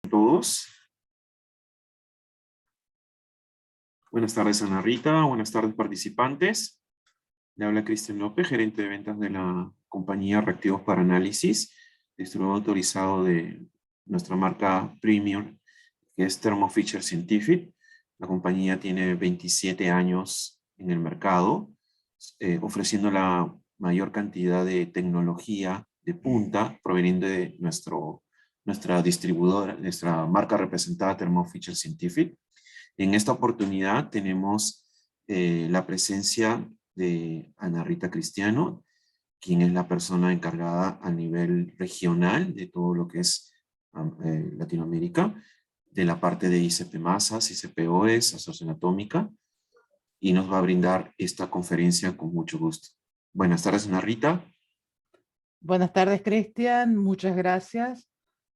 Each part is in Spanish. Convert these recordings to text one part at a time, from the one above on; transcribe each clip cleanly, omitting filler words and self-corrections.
Todos. Buenas tardes, Ana Rita. Buenas tardes, participantes. Le habla Cristian López, gerente de ventas de la compañía Reactivos para Análisis, distribuidor autorizado de nuestra marca Premium, que es Thermo Fisher Scientific. La compañía tiene 27 años en el mercado, ofreciendo la mayor cantidad de tecnología de punta proveniendo de nuestra distribuidora, nuestra marca representada Thermo Fisher Scientific. En esta oportunidad tenemos la presencia de Ana Rita Cristiano, quien es la persona encargada a nivel regional de todo lo que es Latinoamérica, de la parte de ICP Masas, ICP-OES, Asociación Atómica, y nos va a brindar esta conferencia con mucho gusto. Buenas tardes, Ana Rita. Buenas tardes, Cristian. Muchas gracias.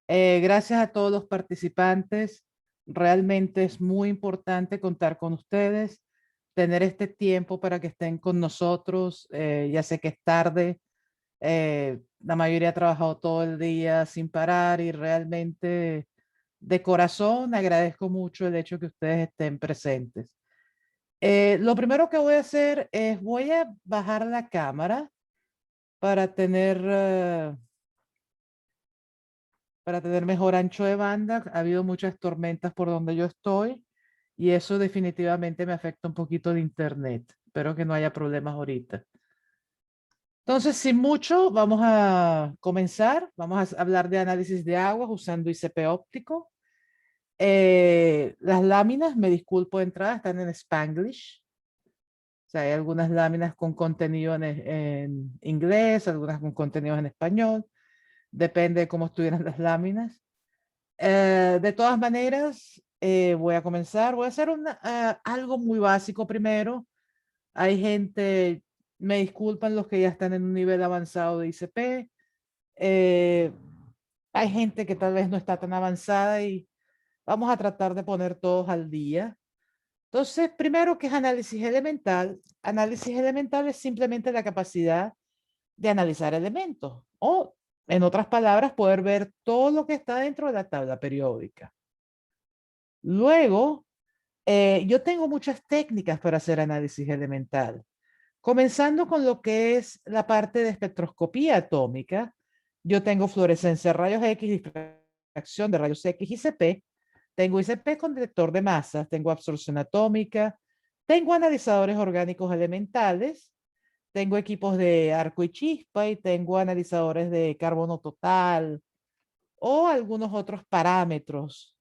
Gracias a todos los participantes. Realmente es muy importante contar con ustedes, tener este tiempo para que estén con nosotros. Ya sé que es tarde. La mayoría ha trabajado todo el día sin parar y realmente de corazón agradezco mucho el hecho que ustedes estén presentes. Lo primero que voy a hacer es voy a bajar la cámara para tener mejor ancho de banda. Ha habido muchas tormentas por donde yo estoy y eso definitivamente me afecta un poquito de internet. Espero que no haya problemas ahorita. Entonces, sin mucho, vamos a comenzar. Vamos a hablar de análisis de aguas usando ICP óptico. Las láminas, me disculpo de entrada, están en Spanglish. O sea, hay algunas láminas con contenido en inglés, algunas con contenido en español. Depende de cómo estuvieran las láminas. De todas maneras, voy a comenzar. Voy a hacer algo muy básico primero. Hay gente, me disculpan los que ya están en un nivel avanzado de ICP. Hay gente que tal vez no está tan avanzada y vamos a tratar de poner todos al día. Entonces, primero, ¿qué es análisis elemental? Análisis elemental es simplemente la capacidad de analizar elementos o, en otras palabras, poder ver todo lo que está dentro de la tabla periódica. Luego, yo tengo muchas técnicas para hacer análisis elemental, comenzando con lo que es la parte de espectroscopía atómica. Yo tengo fluorescencia de rayos X, difracción de rayos X, ICP. Tengo ICP con detector de masas, tengo absorción atómica, tengo analizadores orgánicos elementales, tengo equipos de arco y chispa y tengo analizadores de carbono total o algunos otros parámetros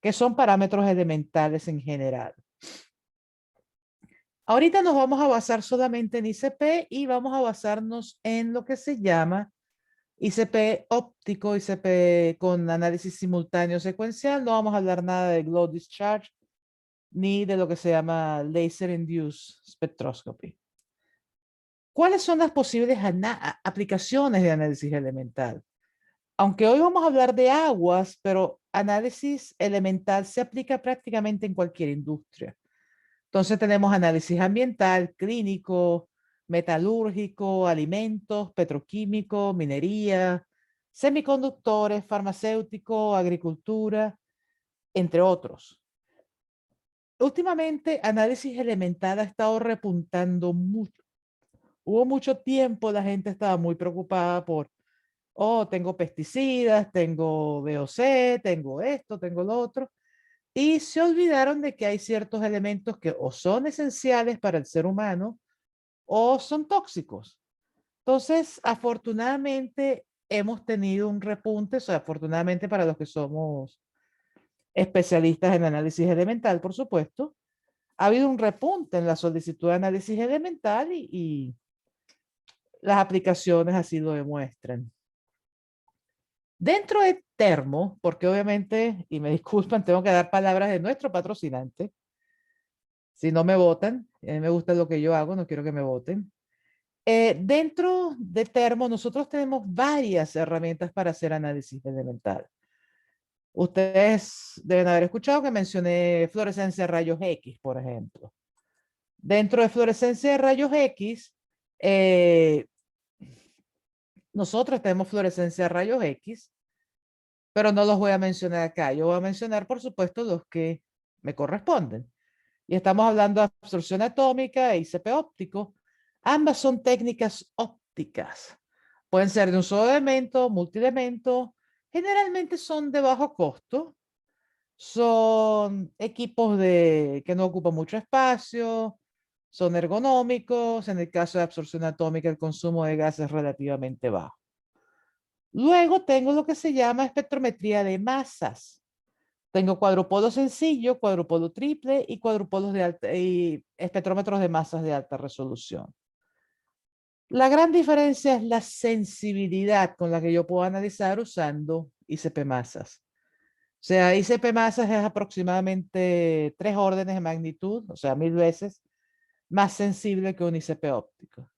que son parámetros elementales en general. Ahorita nos vamos a basar solamente en ICP y vamos a basarnos en lo que se llama ICP óptico, ICP con análisis simultáneo secuencial. No vamos a hablar nada de glow discharge ni de lo que se llama laser induced spectroscopy. ¿Cuáles son las posibles aplicaciones de análisis elemental? Aunque hoy vamos a hablar de aguas, pero análisis elemental se aplica prácticamente en cualquier industria. Entonces tenemos análisis ambiental, clínico, metalúrgico, alimentos, petroquímico, minería, semiconductores, farmacéutico, agricultura, entre otros. Últimamente, análisis elemental ha estado repuntando mucho. Hubo mucho tiempo, la gente estaba muy preocupada por, oh, tengo pesticidas, tengo VOC, tengo esto, tengo lo otro. Y se olvidaron de que hay ciertos elementos que o son esenciales para el ser humano o son tóxicos. Entonces, afortunadamente, hemos tenido un repunte, o sea, afortunadamente para los que somos especialistas en análisis elemental, por supuesto, ha habido un repunte en la solicitud de análisis elemental y las aplicaciones así lo demuestran. Dentro de Termo, porque obviamente, y me disculpan, tengo que dar palabras de nuestro patrocinante, si no me votan, me gusta lo que yo hago, no quiero que me voten. Dentro de Termo, nosotros tenemos varias herramientas para hacer análisis elemental. Ustedes deben haber escuchado que mencioné fluorescencia de rayos X, por ejemplo. Dentro de fluorescencia de rayos X, nosotros tenemos fluorescencia de rayos X pero no los voy a mencionar acá. Yo voy a mencionar, por supuesto, los que me corresponden. Y estamos hablando de absorción atómica e ICP óptico. Ambas son técnicas ópticas. Pueden ser de un solo elemento, multielemento. Generalmente son de bajo costo. Son equipos que no ocupan mucho espacio. Son ergonómicos. En el caso de absorción atómica, el consumo de gas es relativamente bajo. Luego tengo lo que se llama espectrometría de masas. Tengo cuadrupolo sencillo, cuadrupolo triple y cuadrupolos de alta y espectrómetros de masas de alta resolución. La gran diferencia es la sensibilidad con la que yo puedo analizar usando ICP masas. O sea, ICP masas es aproximadamente 3 órdenes de magnitud, o sea, 1000 veces más sensible que un ICP óptico.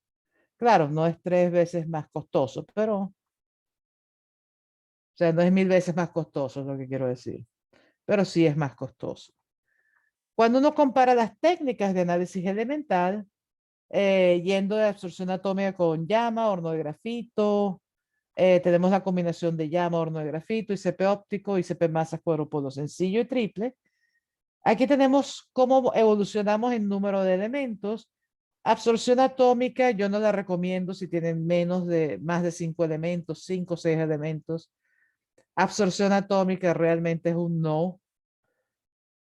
Claro, no es 3 veces más costoso, pero, o sea, no es 1000 veces más costoso, es lo que quiero decir, pero sí es más costoso. Cuando uno compara las técnicas de análisis elemental, yendo de absorción atómica con llama, horno de grafito, tenemos la combinación de llama, horno de grafito, ICP óptico, ICP masas, cuadrúpolo sencillo y triple. Aquí tenemos cómo evolucionamos en número de elementos. Absorción atómica, yo no la recomiendo si tienen más de 5 elementos, 5 o 6 elementos. Absorción atómica realmente es un no.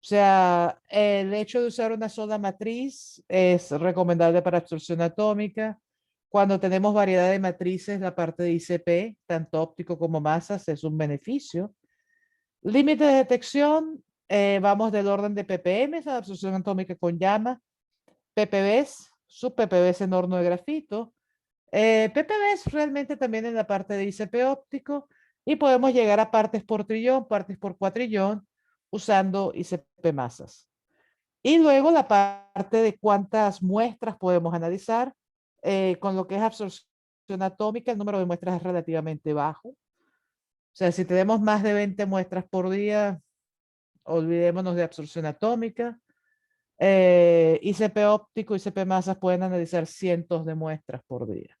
O sea, el hecho de usar una sola matriz es recomendable para absorción atómica. Cuando tenemos variedad de matrices, la parte de ICP, tanto óptico como masas, es un beneficio. Límite de detección, vamos del orden de ppm, a absorción atómica con llama, ppbs, sub-ppbs en horno de grafito, ppbs realmente también en la parte de ICP óptico, y podemos llegar a partes por trillón, partes por cuatrillón, usando ICP masas. Y luego la parte de cuántas muestras podemos analizar. Con lo que es absorción atómica, el número de muestras es relativamente bajo. O sea, si tenemos más de 20 muestras por día, olvidémonos de absorción atómica. ICP óptico, ICP masas pueden analizar cientos de muestras por día.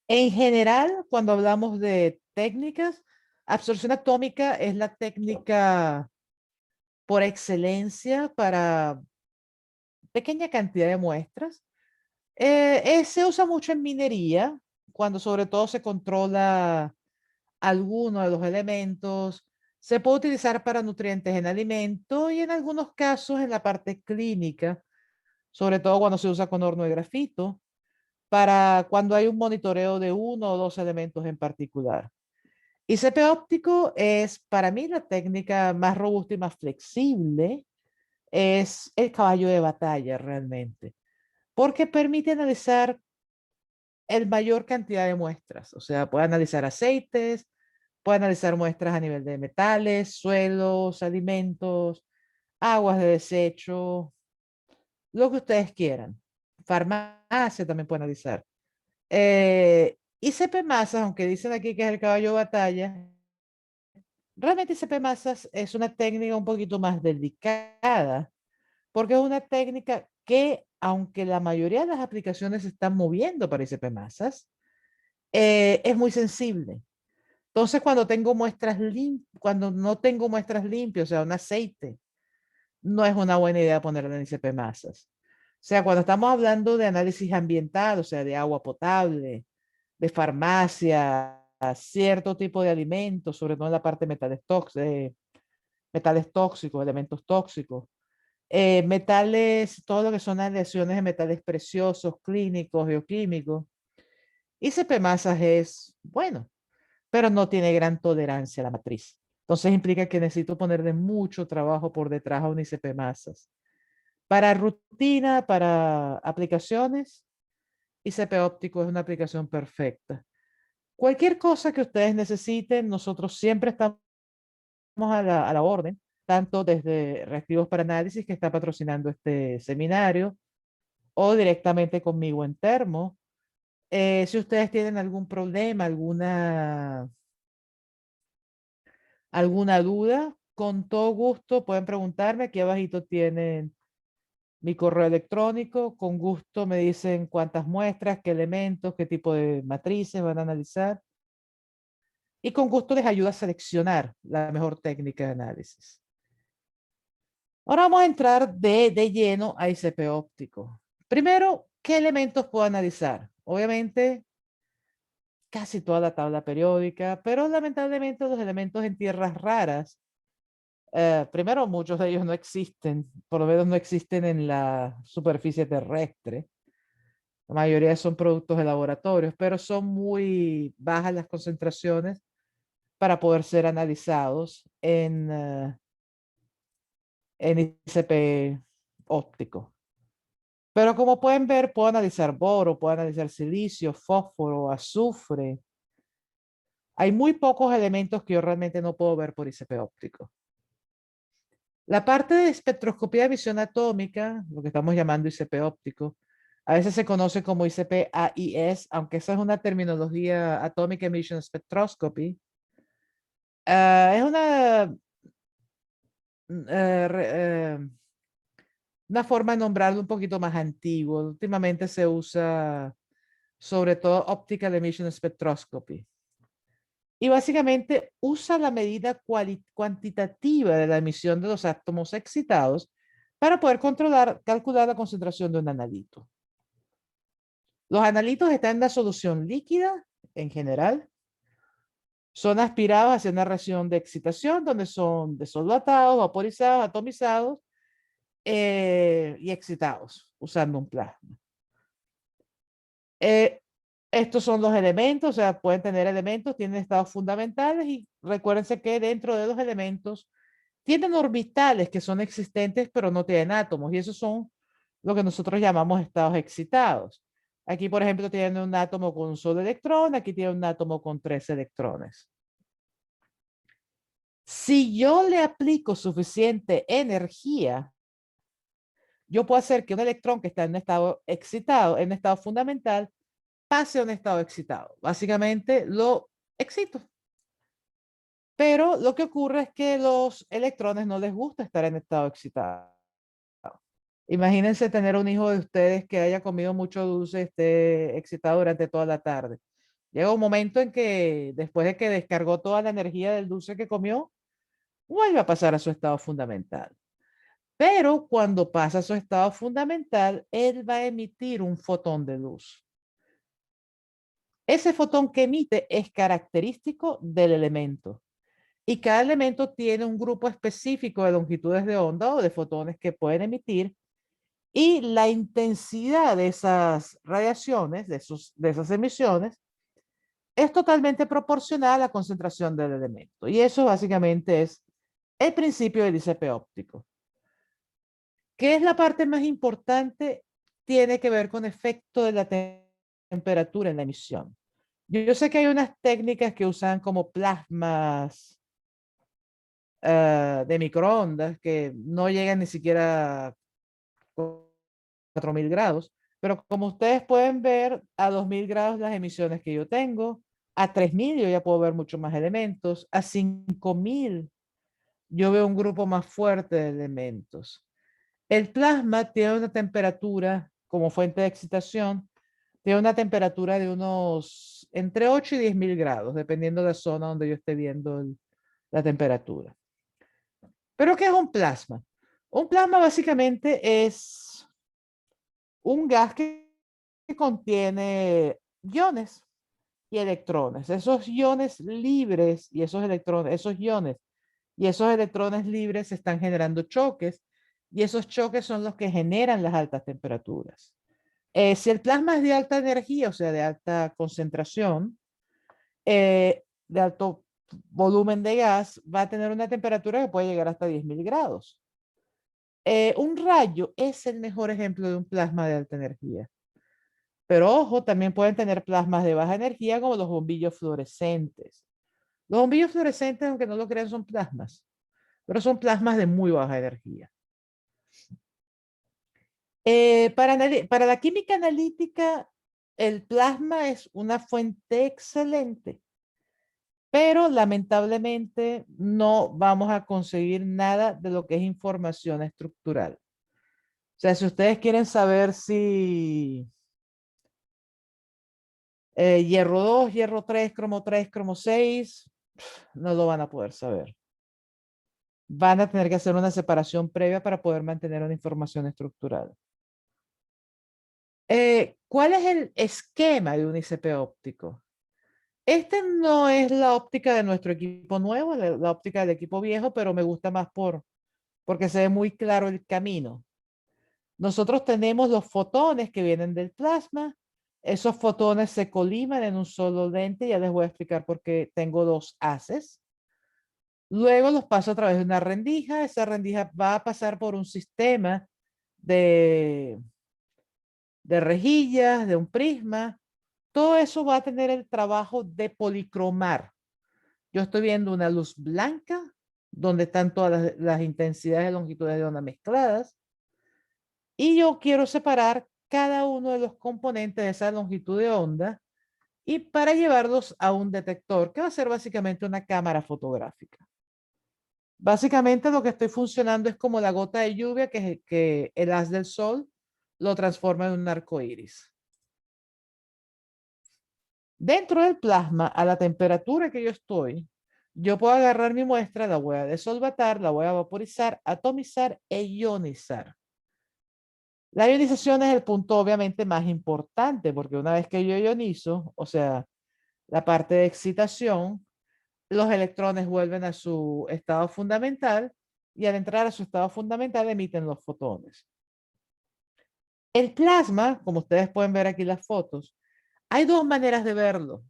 En general, cuando hablamos de técnicas, absorción atómica es la técnica por excelencia para pequeña cantidad de muestras. Se usa mucho en minería, cuando sobre todo se controla alguno de los elementos. Se puede utilizar para nutrientes en alimento y en algunos casos en la parte clínica, sobre todo cuando se usa con horno de grafito, para cuando hay un monitoreo de uno o dos elementos en particular. ICP óptico es para mí la técnica más robusta y más flexible. Es el caballo de batalla realmente, porque permite analizar el mayor cantidad de muestras. O sea, puede analizar aceites, puede analizar muestras a nivel de metales, suelos, alimentos, aguas de desecho, lo que ustedes quieran. Farmacia también puede analizar. ICP Masas, aunque dicen aquí que es el caballo de batalla, realmente ICP Masas es una técnica un poquito más delicada, porque es una técnica que, aunque la mayoría de las aplicaciones se están moviendo para ICP Masas, es muy sensible. Entonces, cuando no tengo muestras limpias, o sea, un aceite, no es una buena idea ponerlo en ICP Masas. O sea, cuando estamos hablando de análisis ambiental, o sea, de agua potable, de farmacia, cierto tipo de alimentos, sobre todo en la parte de metales tóxicos, elementos tóxicos, metales, todo lo que son aleaciones de metales preciosos, clínicos, bioquímicos. ICP Masas es bueno, pero no tiene gran tolerancia a la matriz. Entonces implica que necesito ponerle mucho trabajo por detrás a un ICP Masas. Para rutina, para aplicaciones, ICP óptico es una aplicación perfecta. Cualquier cosa que ustedes necesiten, nosotros siempre estamos a la orden, tanto desde Reactivos para Análisis, que está patrocinando este seminario, o directamente conmigo en Termo. Si ustedes tienen algún problema, alguna duda, con todo gusto pueden preguntarme. Aquí abajito tienen mi correo electrónico. Con gusto me dicen cuántas muestras, qué elementos, qué tipo de matrices van a analizar. y con gusto les ayuda a seleccionar la mejor técnica de análisis. Ahora vamos a entrar de lleno a ICP óptico. Primero, ¿qué elementos puedo analizar? Obviamente, casi toda la tabla periódica, pero lamentablemente los elementos en tierras raras, primero muchos de ellos no existen, por lo menos no existen en la superficie terrestre. La mayoría son productos de laboratorios, pero son muy bajas las concentraciones para poder ser analizados en ICP óptico. Pero como pueden ver, puedo analizar boro, puedo analizar silicio, fósforo, azufre. Hay muy pocos elementos que yo realmente no puedo ver por ICP óptico. La parte de espectroscopía de visión atómica, lo que estamos llamando ICP óptico, a veces se conoce como ICP AIS, aunque esa es una terminología Atomic Emission Spectroscopy. Es una forma de nombrarlo un poquito más antiguo. Últimamente se usa sobre todo Optical Emission Spectroscopy. Y básicamente usa la medida cuantitativa de la emisión de los átomos excitados para poder calcular la concentración de un analito. Los analitos están en la solución líquida en general. Son aspirados hacia una reacción de excitación donde son desolvatados, vaporizados, atomizados y excitados usando un plasma. Estos son los elementos, o sea, pueden tener elementos, tienen estados fundamentales y recuérdense que dentro de los elementos tienen orbitales que son existentes pero no tienen átomos y esos son lo que nosotros llamamos estados excitados. Aquí, por ejemplo, tienen un átomo con un solo electrón, aquí tiene un átomo con 3 electrones. Si yo le aplico suficiente energía, yo puedo hacer que un electrón que está en un estado excitado, en un estado fundamental, pase a un estado excitado. Básicamente lo excito. Pero lo que ocurre es que los electrones no les gusta estar en estado excitado. Imagínense tener un hijo de ustedes que haya comido mucho dulce, esté excitado durante toda la tarde. Llega un momento en que después de que descargó toda la energía del dulce que comió, vuelve a pasar a su estado fundamental. Pero cuando pasa a su estado fundamental, él va a emitir un fotón de luz. Ese fotón que emite es característico del elemento. Y cada elemento tiene un grupo específico de longitudes de onda o de fotones que pueden emitir. Y la intensidad de esas radiaciones, de esas emisiones, es totalmente proporcional a la concentración del elemento. Y eso básicamente es el principio del ICP óptico. ¿Qué es la parte más importante? Tiene que ver con efecto de la temperatura en la emisión. Yo sé que hay unas técnicas que usan como plasmas de microondas que no llegan ni siquiera a 4000 grados, pero como ustedes pueden ver, a 2000 grados las emisiones que yo tengo, a 3000 yo ya puedo ver mucho más elementos, a 5000 yo veo un grupo más fuerte de elementos. El plasma tiene una temperatura, como fuente de excitación, tiene una temperatura de unos entre 8 y 10.000 grados, dependiendo de la zona donde yo esté viendo la temperatura. ¿Pero qué es un plasma? Un plasma básicamente es un gas que contiene iones y electrones. Esos iones libres y esos electrones, esos iones y esos electrones libres están generando choques y esos choques son los que generan las altas temperaturas. Si el plasma es de alta energía, o sea, de alta concentración, de alto volumen de gas, va a tener una temperatura que puede llegar hasta 10.000 grados. Un rayo es el mejor ejemplo de un plasma de alta energía. Pero ojo, también pueden tener plasmas de baja energía como los bombillos fluorescentes. Los bombillos fluorescentes, aunque no lo crean, son plasmas, pero son plasmas de muy baja energía. Para la química analítica, el plasma es una fuente excelente, pero lamentablemente no vamos a conseguir nada de lo que es información estructural. O sea, si ustedes quieren saber si Hierro 2, hierro 3, cromo 6, no lo van a poder saber. Van a tener que hacer una separación previa para poder mantener una información estructurada. ¿Cuál es el esquema de un ICP óptico? Este no es la óptica de nuestro equipo nuevo, la óptica del equipo viejo, pero me gusta más porque se ve muy claro el camino. Nosotros tenemos los fotones que vienen del plasma. Esos fotones se coliman en un solo lente. Ya les voy a explicar por qué tengo dos haces. Luego los paso a través de una rendija. Esa rendija va a pasar por un sistema de rejillas, de un prisma. Todo eso va a tener el trabajo de policromar. Yo estoy viendo una luz blanca, donde están todas las intensidades y longitudes de onda mezcladas. Y yo quiero separar cada uno de los componentes de esa longitud de onda y para llevarlos a un detector, que va a ser básicamente una cámara fotográfica. Básicamente lo que estoy funcionando es como la gota de lluvia que el haz del sol lo transforma en un arco iris. Dentro del plasma, a la temperatura que yo estoy, yo puedo agarrar mi muestra, la voy a desolvatar, la voy a vaporizar, atomizar e ionizar. La ionización es el punto obviamente más importante, porque una vez que yo ionizo, o sea, la parte de excitación, los electrones vuelven a su estado fundamental y al entrar a su estado fundamental emiten los fotones. El plasma, como ustedes pueden ver aquí las fotos, hay dos maneras de verlo.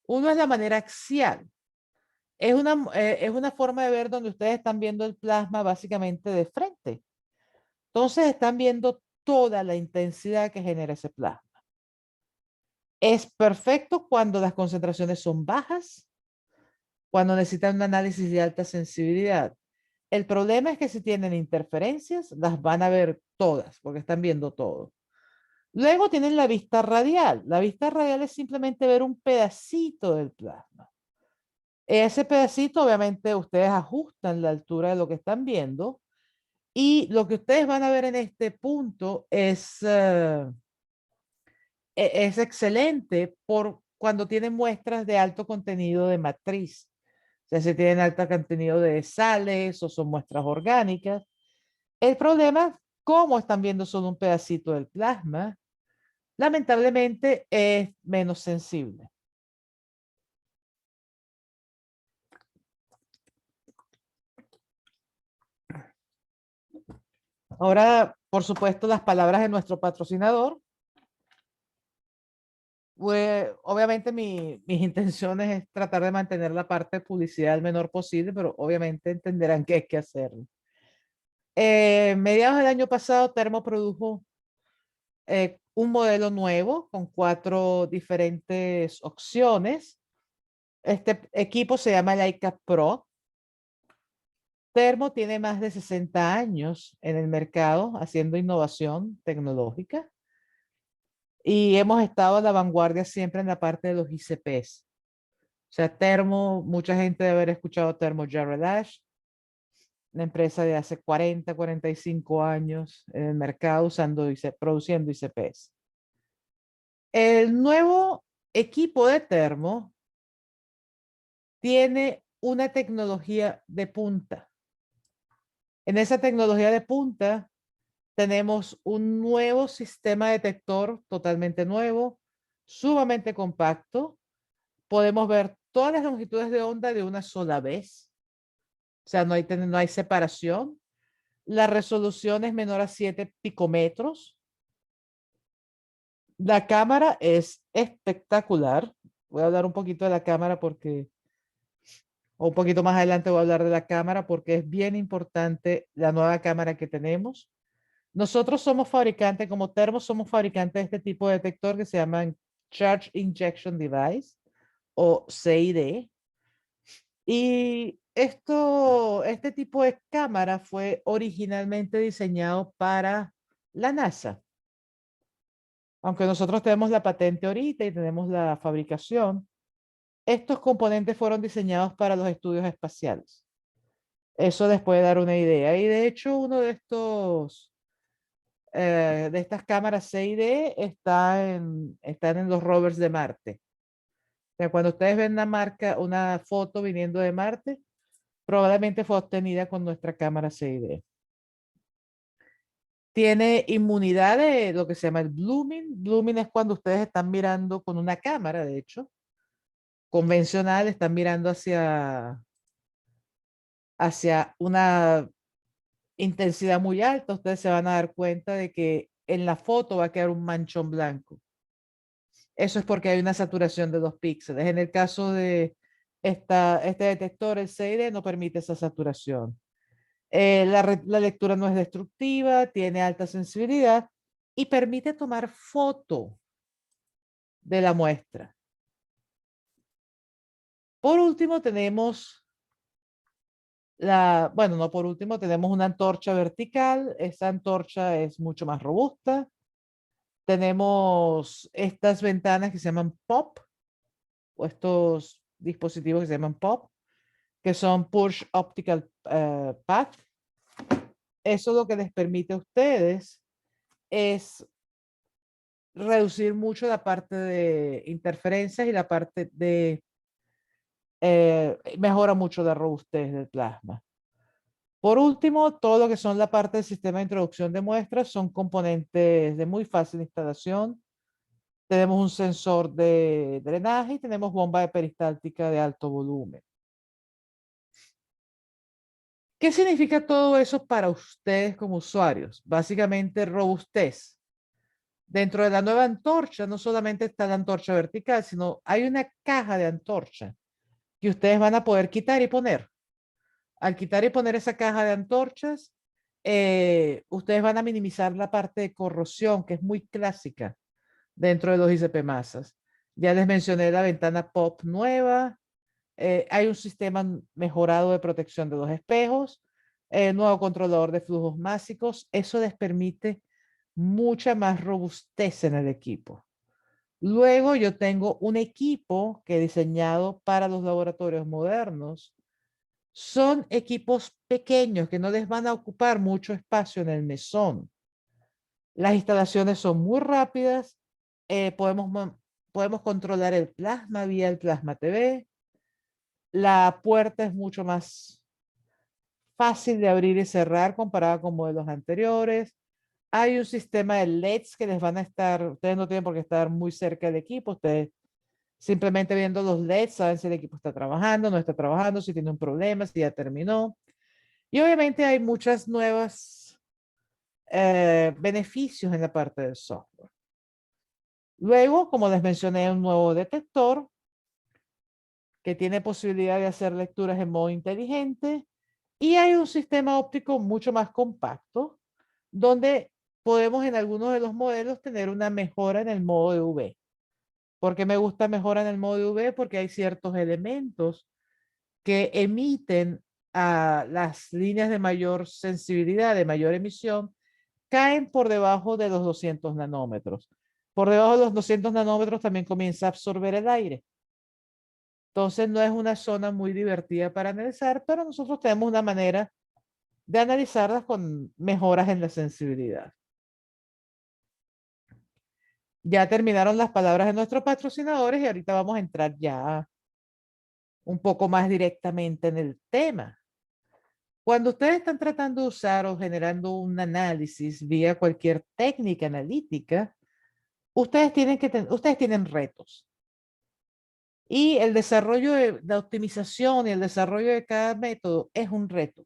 Uno es la manera axial. Es una forma de ver donde ustedes están viendo el plasma básicamente de frente. Entonces están viendo toda la intensidad que genera ese plasma. Es perfecto cuando las concentraciones son bajas, cuando necesitan un análisis de alta sensibilidad. El problema es que si tienen interferencias, las van a ver todas, porque están viendo todo. Luego tienen la vista radial. La vista radial es simplemente ver un pedacito del plasma. Ese pedacito, obviamente, ustedes ajustan la altura de lo que están viendo y lo que ustedes van a ver en este punto es excelente por cuando tienen muestras de alto contenido de matriz. O sea, si tienen alto contenido de sales o son muestras orgánicas. El problema, como están viendo solo un pedacito del plasma, lamentablemente es menos sensible. Ahora, por supuesto, las palabras de nuestro patrocinador. Pues, obviamente mis intenciones es tratar de mantener la parte de publicidad el menor posible, pero obviamente entenderán que hay que hacerlo. Mediados del año pasado, Termo produjo un modelo nuevo con 4 diferentes opciones. Este equipo se llama Leica Pro. Termo tiene más de 60 años en el mercado haciendo innovación tecnológica y hemos estado a la vanguardia siempre en la parte de los ICPs. O sea, Termo, mucha gente debe haber escuchado Termo Jarrell, una empresa de hace 40, 45 años en el mercado produciendo ICPs. El nuevo equipo de Termo tiene una tecnología de punta. En esa tecnología de punta tenemos un nuevo sistema detector totalmente nuevo, sumamente compacto. Podemos ver todas las longitudes de onda de una sola vez. O sea, no hay separación. La resolución es menor a 7 picómetros. La cámara es espectacular. Voy a hablar un poquito de la cámara o un poquito más adelante voy a hablar de la cámara porque es bien importante la nueva cámara que tenemos. Nosotros somos fabricantes, como Termo, somos fabricantes de este tipo de detector que se llaman Charge Injection Device o CID. Y este tipo de cámara fue originalmente diseñado para la NASA. Aunque nosotros tenemos la patente ahorita y tenemos la fabricación, estos componentes fueron diseñados para los estudios espaciales. Eso les puede dar una idea. Y de hecho, uno de estos de estas cámaras C y D están en los rovers de Marte. O sea, cuando ustedes ven una foto viniendo de Marte, probablemente fue obtenida con nuestra cámara C y D. Tiene inmunidad de lo que se llama el blooming. Blooming es cuando ustedes están mirando con una cámara, de hecho, convencional, están mirando hacia una intensidad muy alta. Ustedes se van a dar cuenta de que en la foto va a quedar un manchón blanco. Eso es porque hay una saturación de 2 píxeles. En el caso de este detector, el CID, no permite esa saturación. La lectura no es destructiva, tiene alta sensibilidad y permite tomar foto de la muestra. Por último, tenemos bueno, no por último, tenemos una antorcha vertical. Esta antorcha es mucho más robusta. Tenemos estas ventanas que se llaman POP, o estos dispositivos que se llaman POP, que son Push Optical Path. Eso lo que les permite a ustedes es reducir mucho la parte de interferencias y la parte de mejora mucho la robustez del plasma. Por último, todo lo que son la parte del sistema de introducción de muestras son componentes de muy fácil instalación. Tenemos un sensor de drenaje y tenemos bomba de peristáltica de alto volumen. ¿Qué significa todo eso para ustedes como usuarios? Básicamente robustez. Dentro de la nueva antorcha no solamente está la antorcha vertical, sino hay una caja de antorcha que ustedes van a poder quitar y poner. Al quitar y poner esa caja de antorchas, ustedes van a minimizar la parte de corrosión, que es muy clásica dentro de los ICP masas. Ya les mencioné la ventana POP nueva. Hay un sistema mejorado de protección de los espejos, nuevo controlador de flujos másicos. Eso les permite mucha más robustez en el equipo. Luego yo tengo un equipo que he diseñado para los laboratorios modernos. Son equipos pequeños que no les van a ocupar mucho espacio en el mesón. Las instalaciones son muy rápidas. Podemos controlar el plasma vía el plasma TV. La puerta es mucho más fácil de abrir y cerrar comparada con modelos anteriores. Hay un sistema de LEDs que les van a estar, ustedes no tienen por qué estar muy cerca del equipo, ustedes simplemente viendo los LEDs saben si el equipo está trabajando, no está trabajando, si tiene un problema, si ya terminó. Y obviamente hay muchas nuevas beneficios en la parte del software. Luego, como les mencioné, un nuevo detector que tiene posibilidad de hacer lecturas en modo inteligente y hay un sistema óptico mucho más compacto donde podemos en algunos de los modelos tener una mejora en el modo de UV. ¿Por qué me gusta mejora en el modo de UV? Porque hay ciertos elementos que emiten a las líneas de mayor sensibilidad, de mayor emisión, caen por debajo de los 200 nanómetros. Por debajo de los 200 nanómetros también comienza a absorber el aire. Entonces no es una zona muy divertida para analizar, pero nosotros tenemos una manera de analizarlas con mejoras en la sensibilidad. Ya terminaron las palabras de nuestros patrocinadores y ahorita vamos a entrar ya un poco más directamente en el tema. Cuando ustedes están tratando de usar o generando un análisis vía cualquier técnica analítica, ustedes tienen retos. Y el desarrollo de la optimización y el desarrollo de cada método es un reto.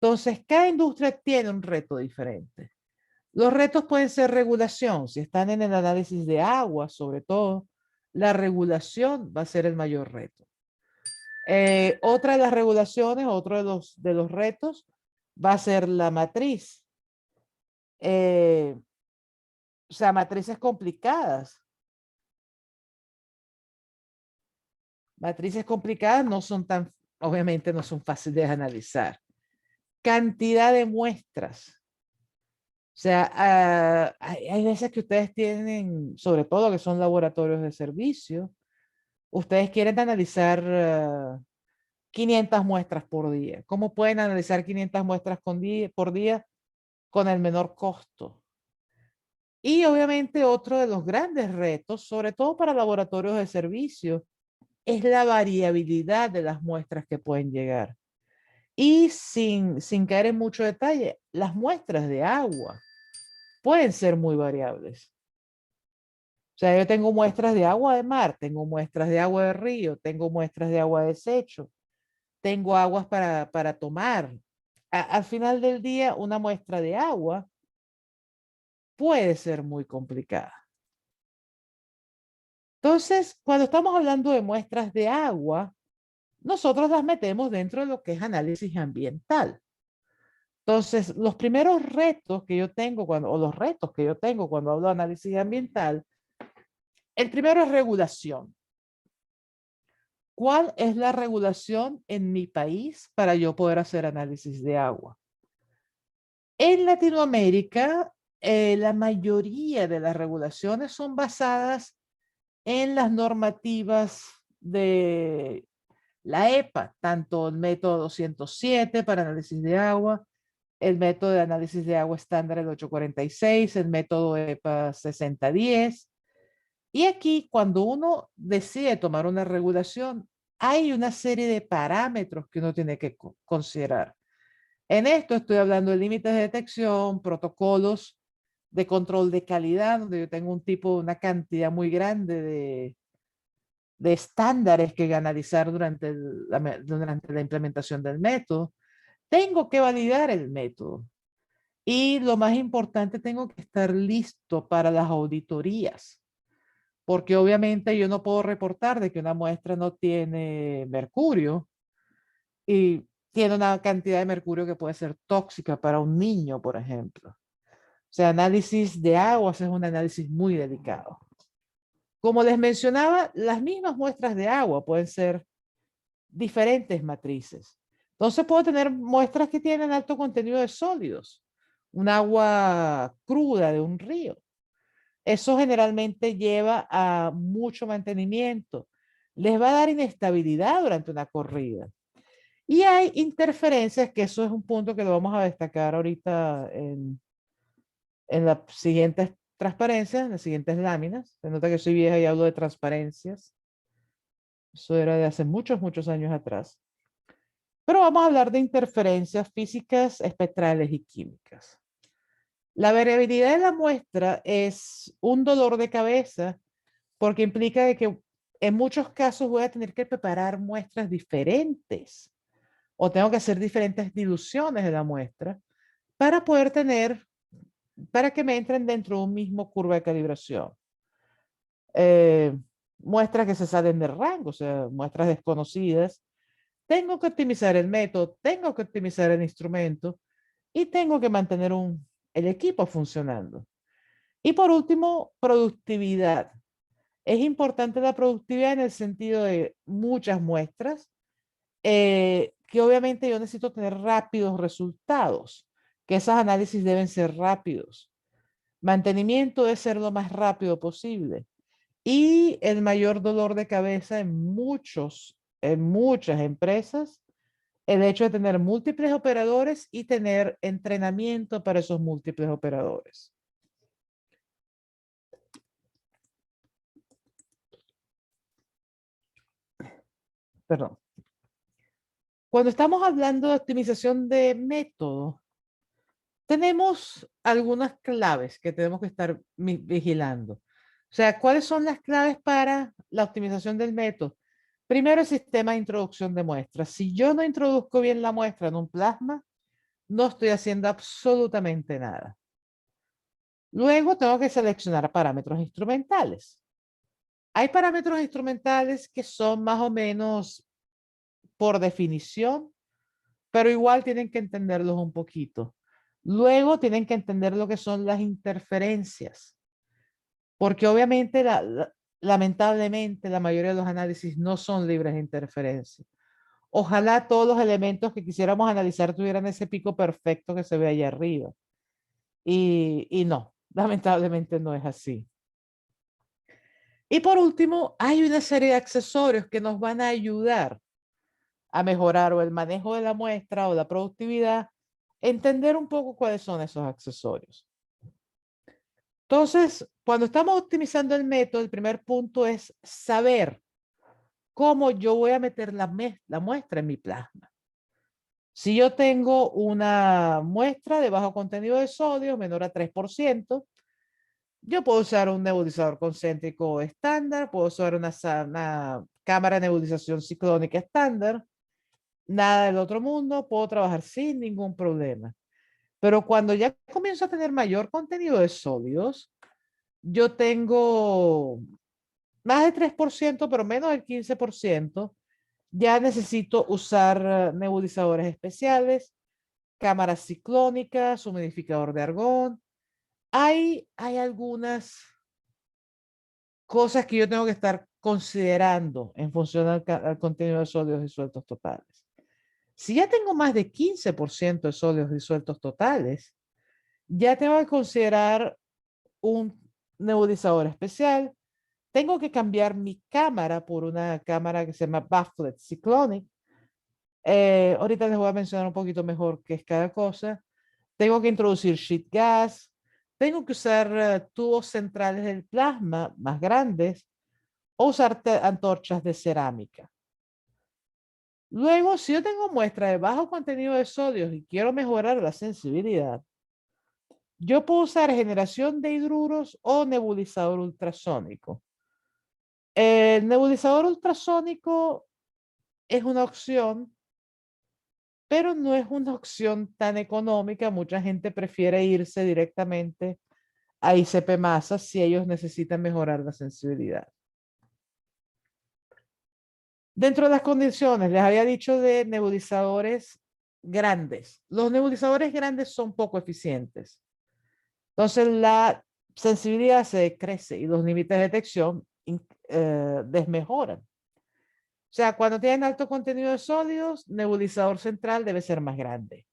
Entonces, cada industria tiene un reto diferente. Los retos pueden ser regulación. Si están en el análisis de agua, sobre todo, la regulación va a ser el mayor reto. Otra de las regulaciones, otro de los retos, va a ser la matriz. O sea, matrices complicadas. Matrices complicadas no son tan, obviamente no son fáciles de analizar. Cantidad de muestras. O sea, hay veces que ustedes tienen, sobre todo que son laboratorios de servicio, ustedes quieren analizar 500 muestras por día. ¿Cómo pueden analizar 500 muestras por día? con el menor costo. Y obviamente otro de los grandes retos, sobre todo para laboratorios de servicio, es la variabilidad de las muestras que pueden llegar. Y sin caer en mucho detalle, las muestras de agua pueden ser muy variables. O sea, yo tengo muestras de agua de mar, tengo muestras de agua de río, tengo muestras de agua de desecho, tengo aguas para tomar. Al final del día, una muestra de agua puede ser muy complicada. Entonces, cuando estamos hablando de muestras de agua, nosotros las metemos dentro de lo que es análisis ambiental. Entonces, los primeros retos que yo tengo o los retos que yo tengo cuando hablo de análisis ambiental, el primero es regulación. ¿Cuál es la regulación en mi país para yo poder hacer análisis de agua? En Latinoamérica, la mayoría de las regulaciones son basadas en las normativas de la EPA, tanto el método 207 para análisis de agua, el método de análisis de agua estándar el 846, el método EPA 6010. Y aquí, cuando uno decide tomar una regulación, hay una serie de parámetros que uno tiene que considerar. En esto estoy hablando de límites de detección, protocolos de control de calidad, donde yo tengo una cantidad muy grande de estándares que analizar durante la implementación del método. Tengo que validar el método. Y lo más importante, tengo que estar listo para las auditorías, porque obviamente yo no puedo reportar de que una muestra no tiene mercurio y tiene una cantidad de mercurio que puede ser tóxica para un niño, por ejemplo. O sea, análisis de aguas es un análisis muy delicado. Como les mencionaba, las mismas muestras de agua pueden ser diferentes matrices. Entonces puedo tener muestras que tienen alto contenido de sólidos, un agua cruda de un río. Eso generalmente lleva a mucho mantenimiento. Les va a dar inestabilidad durante una corrida. Y hay interferencias, que eso es un punto que lo vamos a destacar ahorita en las siguientes transparencias, en las siguientes láminas. Se nota que soy vieja y hablo de transparencias. Eso era de hace muchos, muchos años atrás. Pero vamos a hablar de interferencias físicas, espectrales y químicas. La variabilidad de la muestra es un dolor de cabeza porque implica de que en muchos casos voy a tener que preparar muestras diferentes o tengo que hacer diferentes diluciones de la muestra para poder para que me entren dentro de un mismo curva de calibración. Eh, Muestras que se salen del rango, o sea, muestras desconocidas. Tengo que optimizar el método, tengo que optimizar el instrumento y tengo que mantener el equipo funcionando. Y por último, productividad. Es importante la productividad en el sentido de muchas muestras, que obviamente yo necesito tener rápidos resultados, que esos análisis deben ser rápidos. Mantenimiento debe ser lo más rápido posible. Y el mayor dolor de cabeza en muchas empresas, el hecho de tener múltiples operadores y tener entrenamiento para esos múltiples operadores. Perdón. Cuando estamos hablando de optimización de método, tenemos algunas claves que tenemos que estar vigilando. O sea, ¿cuáles son las claves para la optimización del método? Primero, el sistema de introducción de muestras. Si yo no introduzco bien la muestra en un plasma, no estoy haciendo absolutamente nada. Luego tengo que seleccionar parámetros instrumentales. Hay parámetros instrumentales que son más o menos por definición, pero igual tienen que entenderlos un poquito. Luego tienen que entender lo que son las interferencias, porque obviamente, lamentablemente, la mayoría de los análisis no son libres de interferencia. Ojalá todos los elementos que quisiéramos analizar tuvieran ese pico perfecto que se ve allá arriba. Y no, lamentablemente no es así. Y por último, hay una serie de accesorios que nos van a ayudar a mejorar o el manejo de la muestra o la productividad entender un poco cuáles son esos accesorios. Entonces, cuando estamos optimizando el método, el primer punto es saber cómo yo voy a meter la muestra en mi plasma. Si yo tengo una muestra de bajo contenido de sodio menor a 3%, yo puedo usar un nebulizador concéntrico estándar, puedo usar una cámara de nebulización ciclónica estándar, nada del otro mundo, puedo trabajar sin ningún problema. Pero cuando ya comienzo a tener mayor contenido de sólidos, yo tengo más de 3%, pero menos del 15%, ya necesito usar nebulizadores especiales, cámaras ciclónicas, humidificador de argón. Hay algunas cosas que yo tengo que estar considerando en función al contenido de sólidos disueltos totales. Si ya tengo más de 15% de sólidos disueltos totales, ya tengo que considerar un nebulizador especial. Tengo que cambiar mi cámara por una cámara que se llama Bafflet Cyclonic. Ahorita les voy a mencionar un poquito mejor qué es cada cosa. Tengo que introducir sheet gas. Tengo que usar tubos centrales del plasma más grandes o usar antorchas de cerámica. Luego, si yo tengo muestra de bajo contenido de sodio y quiero mejorar la sensibilidad, yo puedo usar generación de hidruros o nebulizador ultrasónico. El nebulizador ultrasónico es una opción, pero no es una opción tan económica. Mucha gente prefiere irse directamente a ICP masa si ellos necesitan mejorar la sensibilidad. Dentro de las condiciones, les había dicho de nebulizadores grandes. Los nebulizadores grandes son poco eficientes. Entonces, la sensibilidad se decrece y los límites de detección desmejoran. O sea, cuando tienen alto contenido de sólidos, nebulizador central debe ser más grande.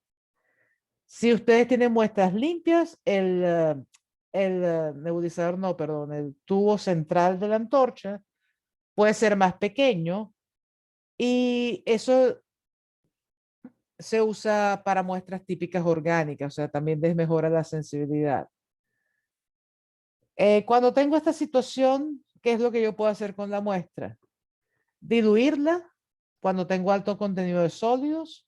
Si ustedes tienen muestras limpias, el nebulizador, no, perdón, el tubo central de la antorcha puede ser más pequeño y eso se usa para muestras típicas orgánicas, o sea, también desmejora la sensibilidad. Cuando tengo esta situación, ¿qué es lo que yo puedo hacer con la muestra? Diluirla cuando tengo alto contenido de sólidos.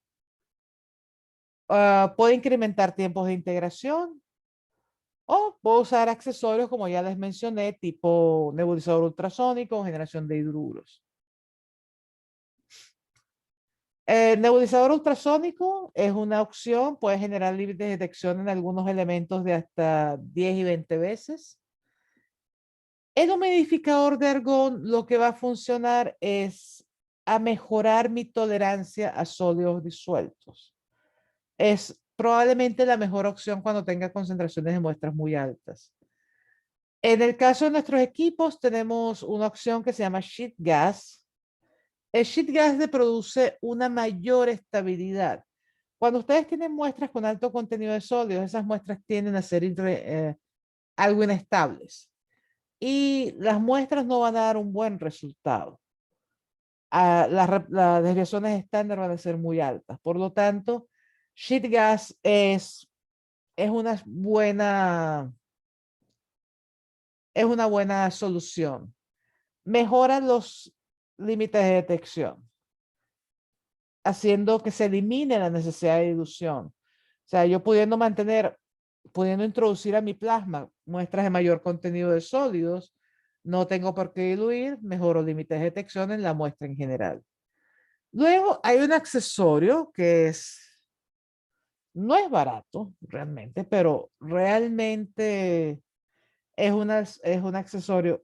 Puedo incrementar tiempos de integración o puedo usar accesorios como ya les mencioné, tipo nebulizador ultrasónico o generación de hidruros. El nebulizador ultrasónico es una opción, puede generar límites de detección en algunos elementos de hasta 10 y 20 veces. El humidificador de argón lo que va a funcionar es a mejorar mi tolerancia a sólidos disueltos. Es probablemente la mejor opción cuando tenga concentraciones de muestras muy altas. En el caso de nuestros equipos tenemos una opción que se llama sheet gas. El sheet gas le produce una mayor estabilidad. Cuando ustedes tienen muestras con alto contenido de sólidos, esas muestras tienden a ser algo inestables y las muestras no van a dar un buen resultado. Las desviaciones estándar van a ser muy altas. Por lo tanto, sheet gas es una buena solución. Mejora los límites de detección, haciendo que se elimine la necesidad de dilución. O sea, yo pudiendo introducir a mi plasma muestras de mayor contenido de sólidos, no tengo por qué diluir, mejoro límites de detección en la muestra en general. Luego hay un accesorio que no es barato realmente, pero realmente es un accesorio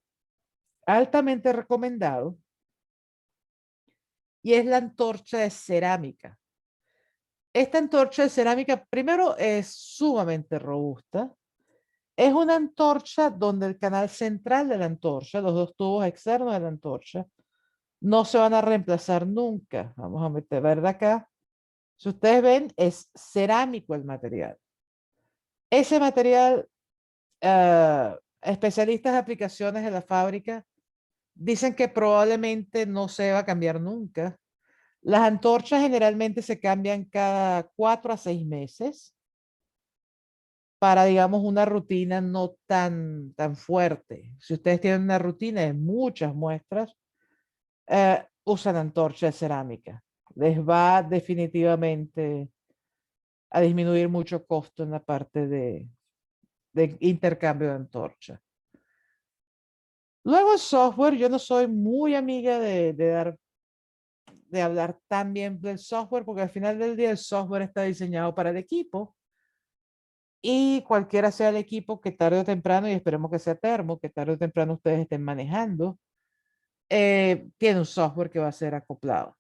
altamente recomendado y es la antorcha de cerámica. Esta antorcha de cerámica, primero, es sumamente robusta. Es una antorcha donde el canal central de la antorcha, los dos tubos externos de la antorcha, no se van a reemplazar nunca. Vamos a ver de acá. Si ustedes ven, es cerámico el material. Ese material, especialistas de aplicaciones de la fábrica dicen que probablemente no se va a cambiar nunca. Las antorchas generalmente se cambian cada 4 a 6 meses para, digamos, una rutina no tan fuerte. Si ustedes tienen una rutina de muchas muestras, usan antorcha de cerámica. Les va definitivamente a disminuir mucho costo en la parte de intercambio de antorcha. Luego el software, yo no soy muy amiga de hablar tan bien del software, porque al final del día el software está diseñado para el equipo y cualquiera sea el equipo que tarde o temprano, y esperemos que sea Termo, que tarde o temprano ustedes estén manejando, tiene un software que va a ser acoplado.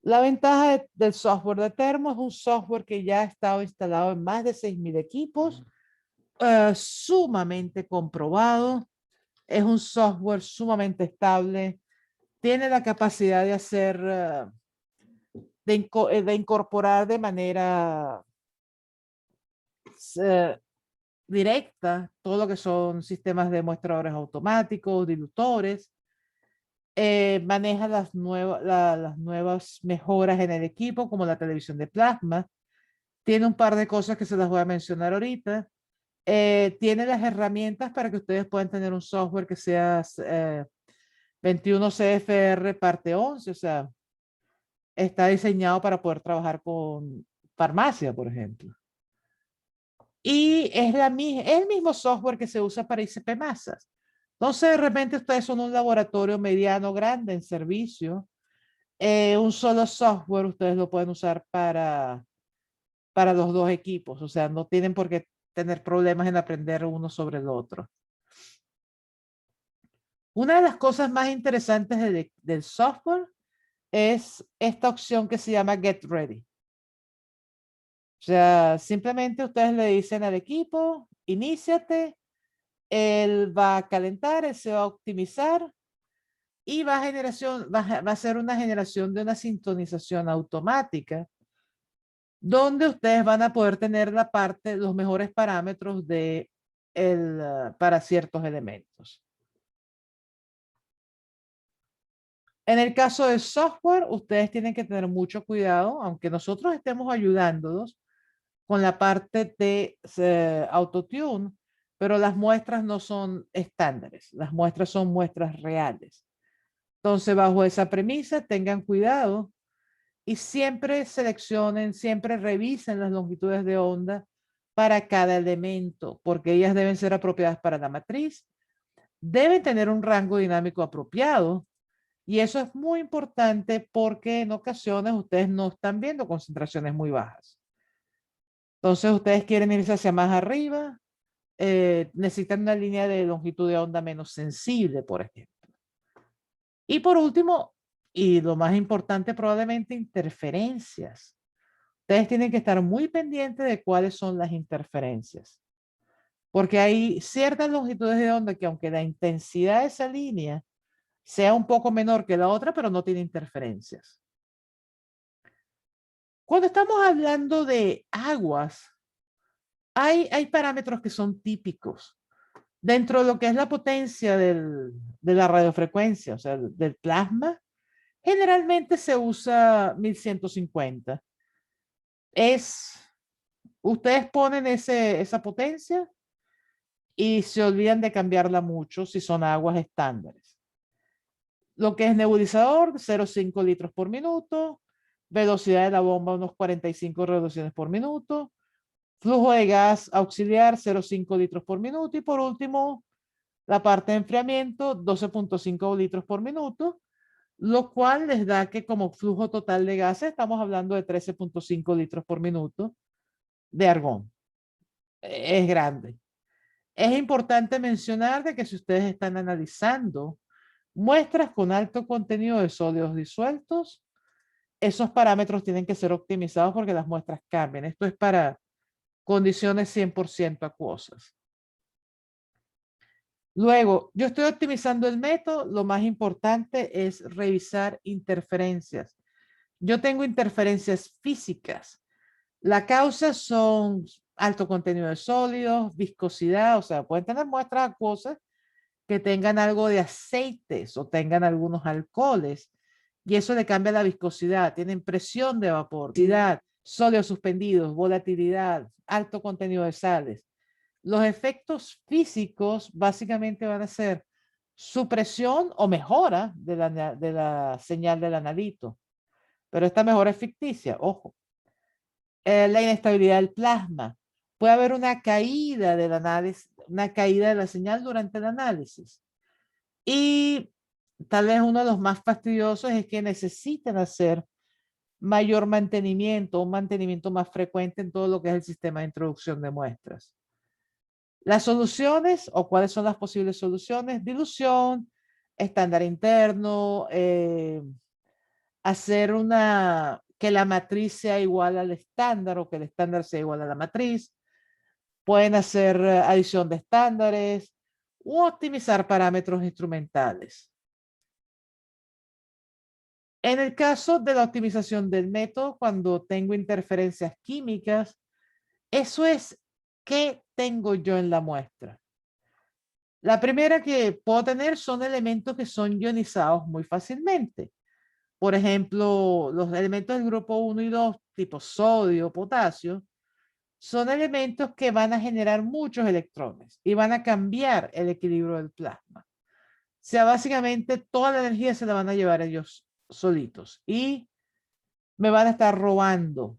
La ventaja del software de Termo es un software que ya ha estado instalado en más de 6.000 equipos, sumamente comprobado, es un software sumamente estable, tiene la capacidad de hacer, de incorporar de manera eh, directa todo lo que son sistemas de muestradores automáticos, dilutores, maneja las nuevas mejoras en el equipo, como la televisión de plasma. Tiene un par de cosas que se las voy a mencionar ahorita. Tiene las herramientas para que ustedes puedan tener un software que sea 21 CFR parte 11, o sea, está diseñado para poder trabajar con farmacia, por ejemplo. Y es el mismo software que se usa para ICP masas. Entonces, de repente ustedes son un laboratorio mediano, grande en servicio. Un solo software ustedes lo pueden usar para los dos equipos. O sea, no tienen por qué tener problemas en aprender uno sobre el otro. Una de las cosas más interesantes del software es esta opción que se llama Get Ready. O sea, simplemente ustedes le dicen al equipo, iníciate, él va a calentar, él se va a optimizar y va a hacer una generación de una sintonización automática donde ustedes van a poder tener los mejores parámetros para ciertos elementos. En el caso del software, ustedes tienen que tener mucho cuidado, aunque nosotros estemos ayudándolos con la parte de autotune, pero las muestras no son estándares, las muestras son muestras reales. Entonces, bajo esa premisa, tengan cuidado y siempre seleccionen, siempre revisen las longitudes de onda para cada elemento, porque ellas deben ser apropiadas para la matriz, deben tener un rango dinámico apropiado, y eso es muy importante porque en ocasiones ustedes no están viendo concentraciones muy bajas. Entonces, ustedes quieren irse hacia más arriba, necesitan una línea de longitud de onda menos sensible, por ejemplo. Y por último, y lo más importante probablemente, interferencias. Ustedes tienen que estar muy pendientes de cuáles son las interferencias, porque hay ciertas longitudes de onda que aunque la intensidad de esa línea sea un poco menor que la otra, pero no tiene interferencias. Cuando estamos hablando de aguas, hay parámetros que son típicos. Dentro de lo que es la potencia de la radiofrecuencia, o sea, del plasma, generalmente se usa 1150. Ustedes ponen esa potencia y se olvidan de cambiarla mucho si son aguas estándares. Lo que es nebulizador, 0,5 litros por minuto, velocidad de la bomba, unos 45 revoluciones por minuto, flujo de gas auxiliar, 0,5 litros por minuto, y por último, la parte de enfriamiento, 12,5 litros por minuto, lo cual les da que como flujo total de gases estamos hablando de 13,5 litros por minuto de argón. Es grande. Es importante mencionar de que si ustedes están analizando muestras con alto contenido de sólidos disueltos, esos parámetros tienen que ser optimizados porque las muestras cambian. Esto es para condiciones 100% acuosas. Luego, yo estoy optimizando el método. Lo más importante es revisar interferencias. Yo tengo interferencias físicas. La causa son alto contenido de sólidos, viscosidad, o sea, pueden tener muestras acuosas que tengan algo de aceites o tengan algunos alcoholes. y eso le cambia la viscosidad. Tienen presión de vapor, viscosidad, sólidos suspendidos, volatilidad, alto contenido de sales. Los efectos físicos básicamente van a ser supresión o mejora de la señal del analito. Pero esta mejora es ficticia, ojo. La inestabilidad del plasma. Puede haber una caída del análisis, una caída de la señal durante el análisis. Y tal vez uno de los más fastidiosos es que necesitan hacer mayor mantenimiento, un mantenimiento más frecuente en todo lo que es el sistema de introducción de muestras. Las soluciones o cuáles son las posibles soluciones: dilución, estándar interno, hacer que la matriz sea igual al estándar o que el estándar sea igual a la matriz. Pueden hacer adición de estándares u optimizar parámetros instrumentales. En el caso de la optimización del método, cuando tengo interferencias químicas, eso es qué tengo yo en la muestra. La primera que puedo tener son elementos que son ionizados muy fácilmente. Por ejemplo, los elementos del grupo 1 y 2, tipo sodio, potasio, son elementos que van a generar muchos electrones y van a cambiar el equilibrio del plasma. O sea, básicamente toda la energía se la van a llevar ellos solitos y me van a estar robando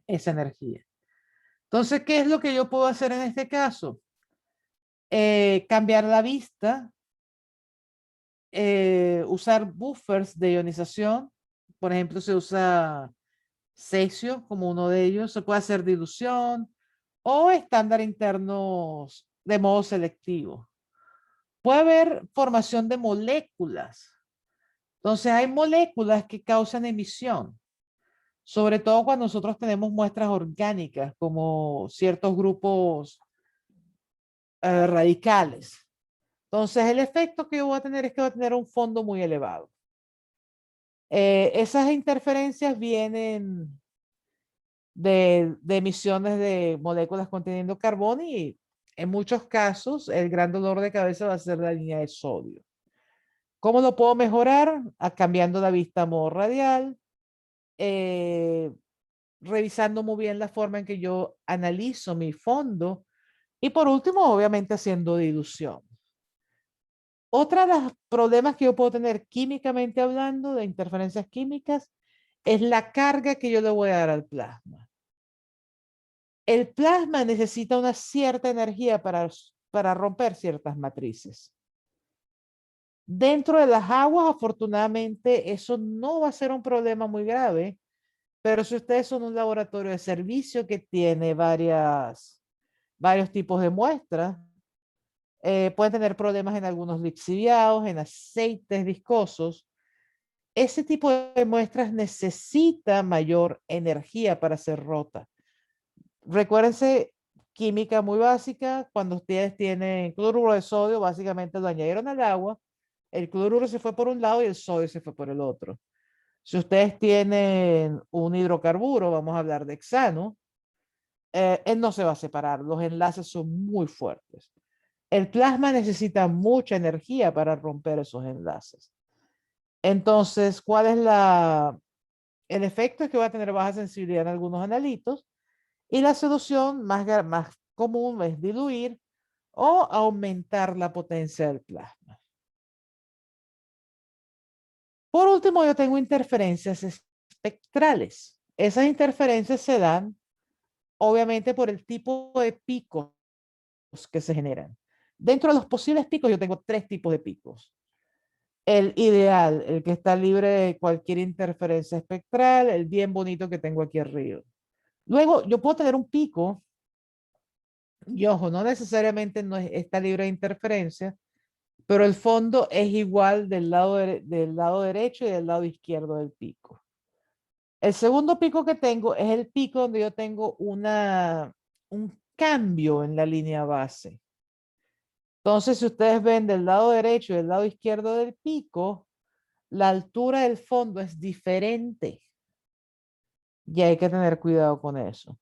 esa energía. Entonces, ¿qué es lo que yo puedo hacer en este caso? Cambiar la vista, usar buffers de ionización. Por ejemplo, se usa cesio como uno de ellos. Se puede hacer dilución o estándar internos de modo selectivo. Puede haber formación de moléculas. Entonces, hay moléculas que causan emisión, sobre todo cuando nosotros tenemos muestras orgánicas, como ciertos grupos radicales. Entonces, el efecto que yo voy a tener es que va a tener un fondo muy elevado. Esas interferencias vienen de emisiones de moléculas conteniendo carbono y en muchos casos el gran dolor de cabeza va a ser la línea de sodio. ¿Cómo lo puedo mejorar? Cambiando la vista a modo radial, revisando muy bien la forma en que yo analizo mi fondo y por último, obviamente haciendo dilución. Otra de los problemas que yo puedo tener químicamente hablando de interferencias químicas es la carga que yo le voy a dar al plasma. El plasma necesita una cierta energía para romper ciertas matrices. Dentro de las aguas, afortunadamente, eso no va a ser un problema muy grave, pero si ustedes son un laboratorio de servicio que tiene varios tipos de muestras, pueden tener problemas en algunos lixiviados, en aceites viscosos. Ese tipo de muestras necesita mayor energía para ser rota. Recuérdense, química muy básica, cuando ustedes tienen cloruro de sodio, básicamente lo añadieron al agua, el cloruro se fue por un lado y el sodio se fue por el otro. Si ustedes tienen un hidrocarburo, vamos a hablar de hexano, él no se va a separar, los enlaces son muy fuertes. El plasma necesita mucha energía para romper esos enlaces. Entonces, ¿cuál es el efecto? Es que va a tener baja sensibilidad en algunos analitos y la solución más común es diluir o aumentar la potencia del plasma. Por último, yo tengo interferencias espectrales. Esas interferencias se dan, obviamente, por el tipo de picos que se generan. Dentro de los posibles picos, yo tengo 3 tipos de picos. El ideal, el que está libre de cualquier interferencia espectral, el bien bonito que tengo aquí arriba. Luego, yo puedo tener un pico, y ojo, no necesariamente no está libre de interferencia, pero el fondo es igual del lado derecho y del lado izquierdo del pico. El segundo pico que tengo es el pico donde yo tengo un cambio en la línea base. Entonces, si ustedes ven del lado derecho y del lado izquierdo del pico, la altura del fondo es diferente. Y hay que tener cuidado con eso.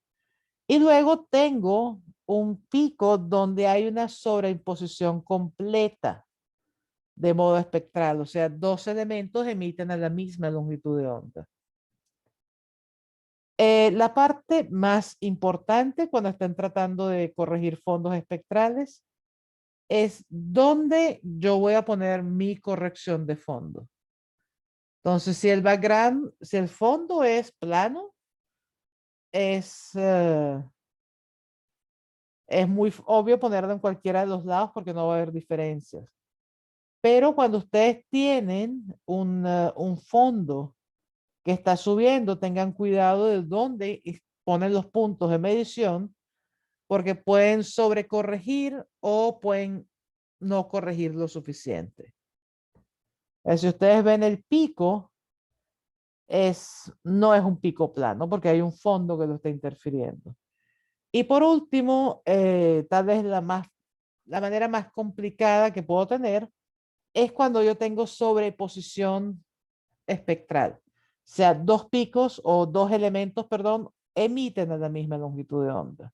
Y luego tengo un pico donde hay una sobreimposición completa. de modo espectral, o sea, dos elementos emiten a la misma longitud de onda. La parte más importante cuando están tratando de corregir fondos espectrales es dónde yo voy a poner mi corrección de fondo. Entonces, si el background, si el fondo es plano, es muy obvio ponerlo en cualquiera de los lados porque no va a haber diferencias. Pero cuando ustedes tienen un fondo que está subiendo, tengan cuidado de dónde ponen los puntos de medición, porque pueden sobrecorregir o pueden no corregir lo suficiente. Si ustedes ven el pico, no es un pico plano porque hay un fondo que lo está interfiriendo. Y por último, tal vez la manera más complicada que puedo tener es cuando yo tengo sobreposición espectral. O sea, dos picos o dos elementos, perdón, emiten a la misma longitud de onda.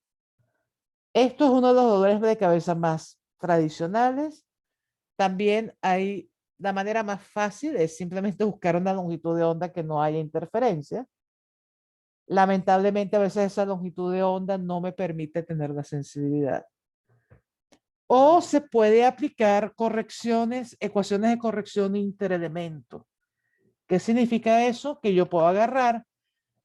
Esto es uno de los dolores de cabeza más tradicionales. También hay la manera más fácil es simplemente buscar una longitud de onda que no haya interferencia. Lamentablemente, a veces esa longitud de onda no me permite tener la sensibilidad. O se puede aplicar correcciones, ecuaciones de corrección interelemento. ¿Qué significa eso? Que yo puedo agarrar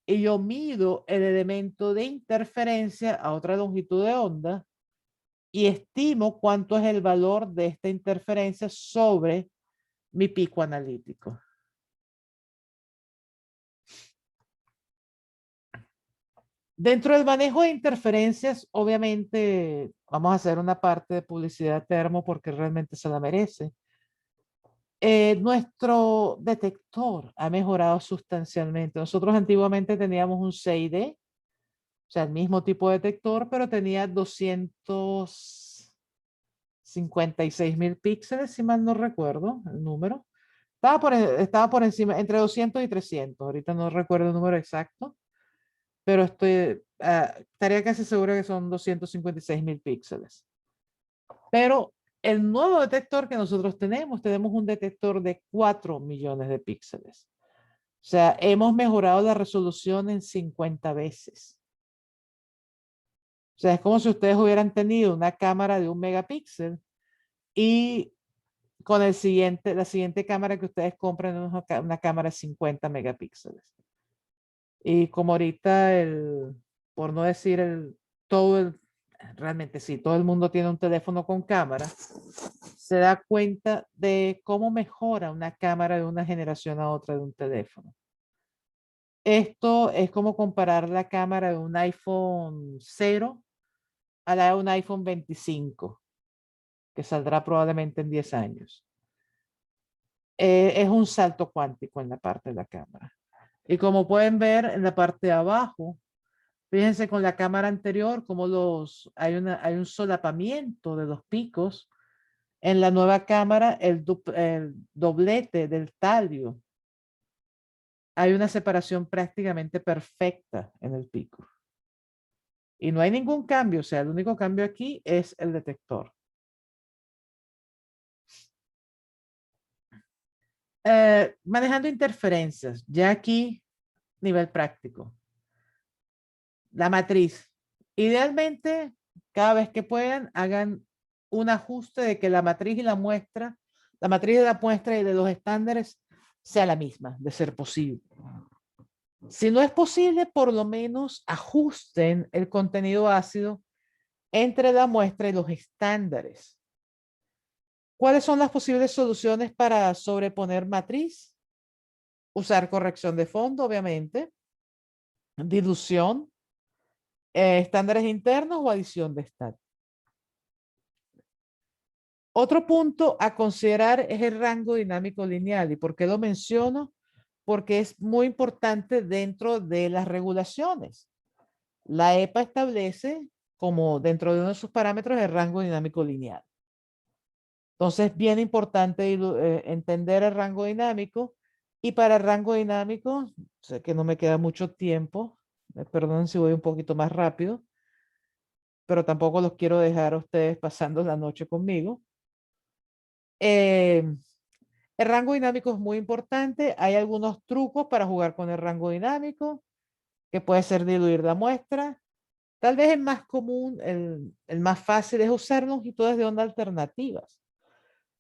y yo mido el elemento de interferencia a otra longitud de onda y estimo cuánto es el valor de esta interferencia sobre mi pico analítico. Dentro del manejo de interferencias, obviamente vamos a hacer una parte de publicidad termo porque realmente se la merece. Nuestro detector ha mejorado sustancialmente. Nosotros antiguamente teníamos un 6D, o sea, el mismo tipo de detector, pero tenía 256.000 píxeles, si mal no recuerdo el número. Estaba por encima, entre 200 y 300. Ahorita no recuerdo el número exacto, pero estaría casi seguro que son 256.000 píxeles. Pero el nuevo detector que nosotros tenemos un detector de 4 millones de píxeles. O sea, hemos mejorado la resolución en 50 veces. O sea, es como si ustedes hubieran tenido una cámara de 1 megapíxel y con la siguiente cámara que ustedes compran es una cámara de 50 megapíxeles. Y como ahorita por no decir realmente sí, todo el mundo tiene un teléfono con cámara, se da cuenta de cómo mejora una cámara de una generación a otra de un teléfono. Esto es como comparar la cámara de un iPhone 0 a la de un iPhone 25, que saldrá probablemente en 10 años. Es un salto cuántico en la parte de la cámara. Y como pueden ver en la parte de abajo, fíjense con la cámara anterior como hay un solapamiento de los picos. En la nueva cámara, el doblete del talio. Hay una separación prácticamente perfecta en el pico. Y no hay ningún cambio, o sea, el único cambio aquí es el detector. Manejando interferencias, ya aquí, nivel práctico. La matriz. Idealmente, cada vez que puedan, hagan un ajuste de que la matriz y la matriz de la muestra y de los estándares sea la misma, de ser posible. Si no es posible, por lo menos ajusten el contenido ácido entre la muestra y los estándares. ¿Cuáles son las posibles soluciones para sobreponer matriz? Usar corrección de fondo, obviamente, dilución, estándares internos o adición de estándar. Otro punto a considerar es el rango dinámico lineal. ¿Y por qué lo menciono? Porque es muy importante dentro de las regulaciones. La EPA establece como dentro de uno de sus parámetros el rango dinámico lineal. Entonces, bien importante entender el rango dinámico. Y para el rango dinámico, sé que no me queda mucho tiempo. Me perdonen si voy un poquito más rápido, pero tampoco los quiero dejar a ustedes pasando la noche conmigo. El rango dinámico es muy importante. Hay algunos trucos para jugar con el rango dinámico, que puede ser diluir la muestra. Tal vez el más común, el más fácil es usar longitudes de onda alternativas.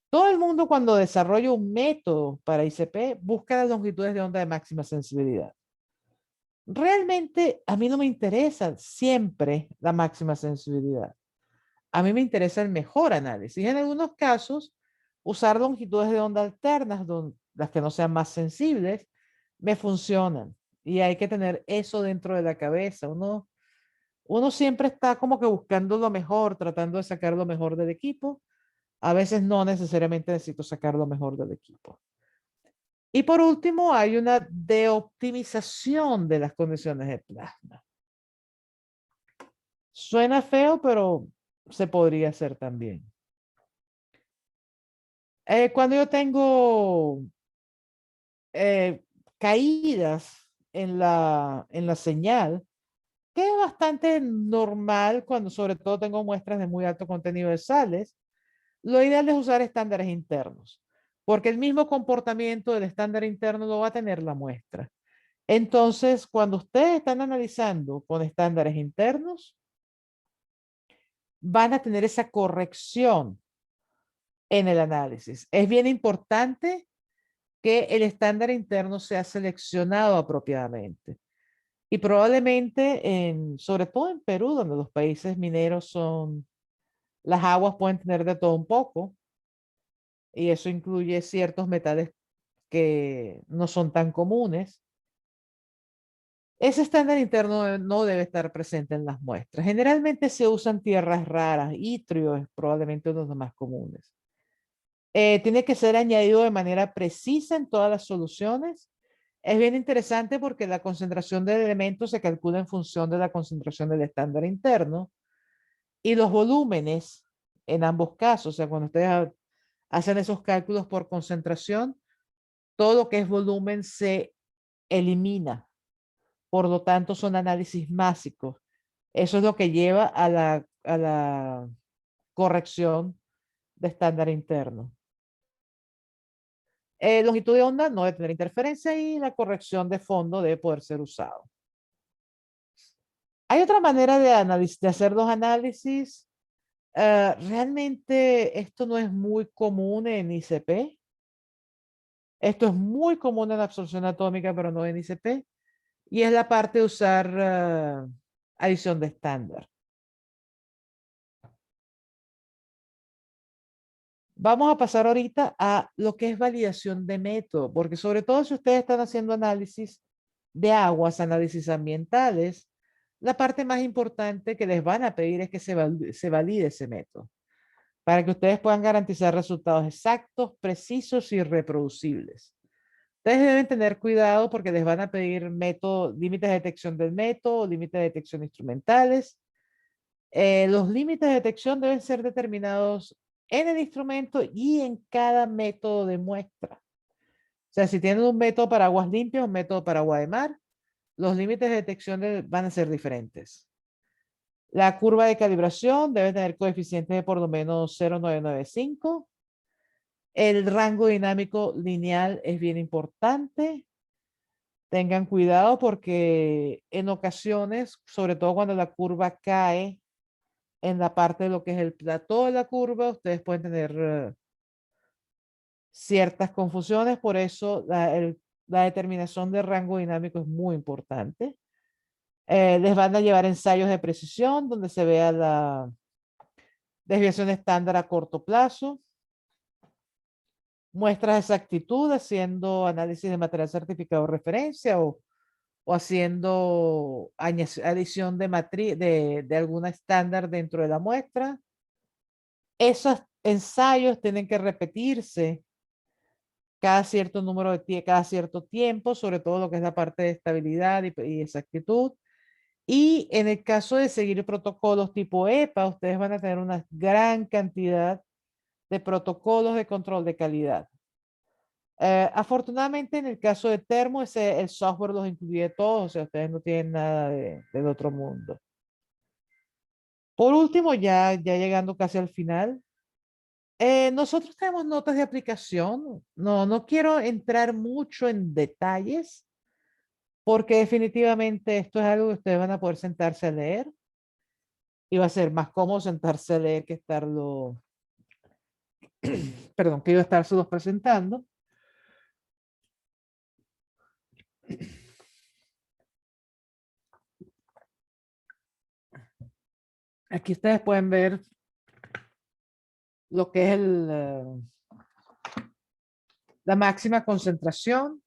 Todo el mundo cuando desarrolla un método para ICP busca las longitudes de onda de máxima sensibilidad. Realmente a mí no me interesa siempre la máxima sensibilidad. A mí me interesa el mejor análisis. En algunos casos, usar longitudes de onda alternas, las que no sean más sensibles, me funcionan. Y hay que tener eso dentro de la cabeza. Uno siempre está como que buscando lo mejor, tratando de sacar lo mejor del equipo. A veces no necesariamente necesito sacar lo mejor del equipo. Y por último, hay una de optimización de las condiciones de plasma. Suena feo, pero se podría hacer también. Cuando yo tengo caídas en la señal, que es bastante normal cuando sobre todo tengo muestras de muy alto contenido de sales, lo ideal es usar estándares internos, porque el mismo comportamiento del estándar interno lo va a tener la muestra. Entonces, cuando ustedes están analizando con estándares internos, van a tener esa corrección en el análisis. Es bien importante que el estándar interno sea seleccionado apropiadamente. Y probablemente, sobre todo en Perú, donde los países mineros son, las aguas pueden tener de todo un poco, y eso incluye ciertos metales que no son tan comunes. Ese estándar interno no debe estar presente en las muestras. Generalmente se usan tierras raras, itrio es probablemente uno de los más comunes. Tiene que ser añadido de manera precisa en todas las soluciones. Es bien interesante porque la concentración del elemento se calcula en función de la concentración del estándar interno y los volúmenes en ambos casos, o sea, cuando ustedes hacen esos cálculos por concentración, todo lo que es volumen se elimina. Por lo tanto, son análisis másicos. Eso es lo que lleva a la corrección de estándar interno. Longitud de onda no debe tener interferencia y la corrección de fondo debe poder ser usado. Hay otra manera de hacer los análisis. Realmente esto no es muy común en ICP. Esto es muy común en la absorción atómica, pero no en ICP. Y es la parte de usar adición de estándar. Vamos a pasar ahorita a lo que es validación de método, porque sobre todo si ustedes están haciendo análisis de aguas, análisis ambientales, la parte más importante que les van a pedir es que se valide ese método, para que ustedes puedan garantizar resultados exactos, precisos y reproducibles. Ustedes deben tener cuidado porque les van a pedir límites de detección del método, límites de detección instrumentales. Los límites de detección deben ser determinados en el instrumento y en cada método de muestra. O sea, si tienen un método para aguas limpias, un método para agua de mar, los límites de detección van a ser diferentes. La curva de calibración debe tener coeficientes de por lo menos 0,995. El rango dinámico lineal es bien importante. Tengan cuidado porque en ocasiones, sobre todo cuando la curva cae en la parte de lo que es el plató de la curva, ustedes pueden tener ciertas confusiones, por eso la determinación de rango dinámico es muy importante. Les van a llevar ensayos de precisión donde se vea la desviación estándar a corto plazo, muestras de exactitud haciendo análisis de material certificado de referencia o haciendo adición de alguna estándar dentro de la muestra. Esos ensayos tienen que repetirse cada cierto número de cada cierto tiempo, sobre todo lo que es la parte de estabilidad y exactitud. Y en el caso de seguir protocolos tipo EPA, ustedes van a tener una gran cantidad de protocolos de control de calidad. Afortunadamente, en el caso de Termo, el software los incluye todos, o sea, ustedes no tienen nada del otro mundo. Por último, ya llegando casi al final, Nosotros tenemos notas de aplicación. No quiero entrar mucho en detalles porque definitivamente esto es algo que ustedes van a poder sentarse a leer y va a ser más cómodo sentarse a leer que estarlo, perdón, que yo estárselos presentando. Aquí ustedes pueden ver lo que es la máxima concentración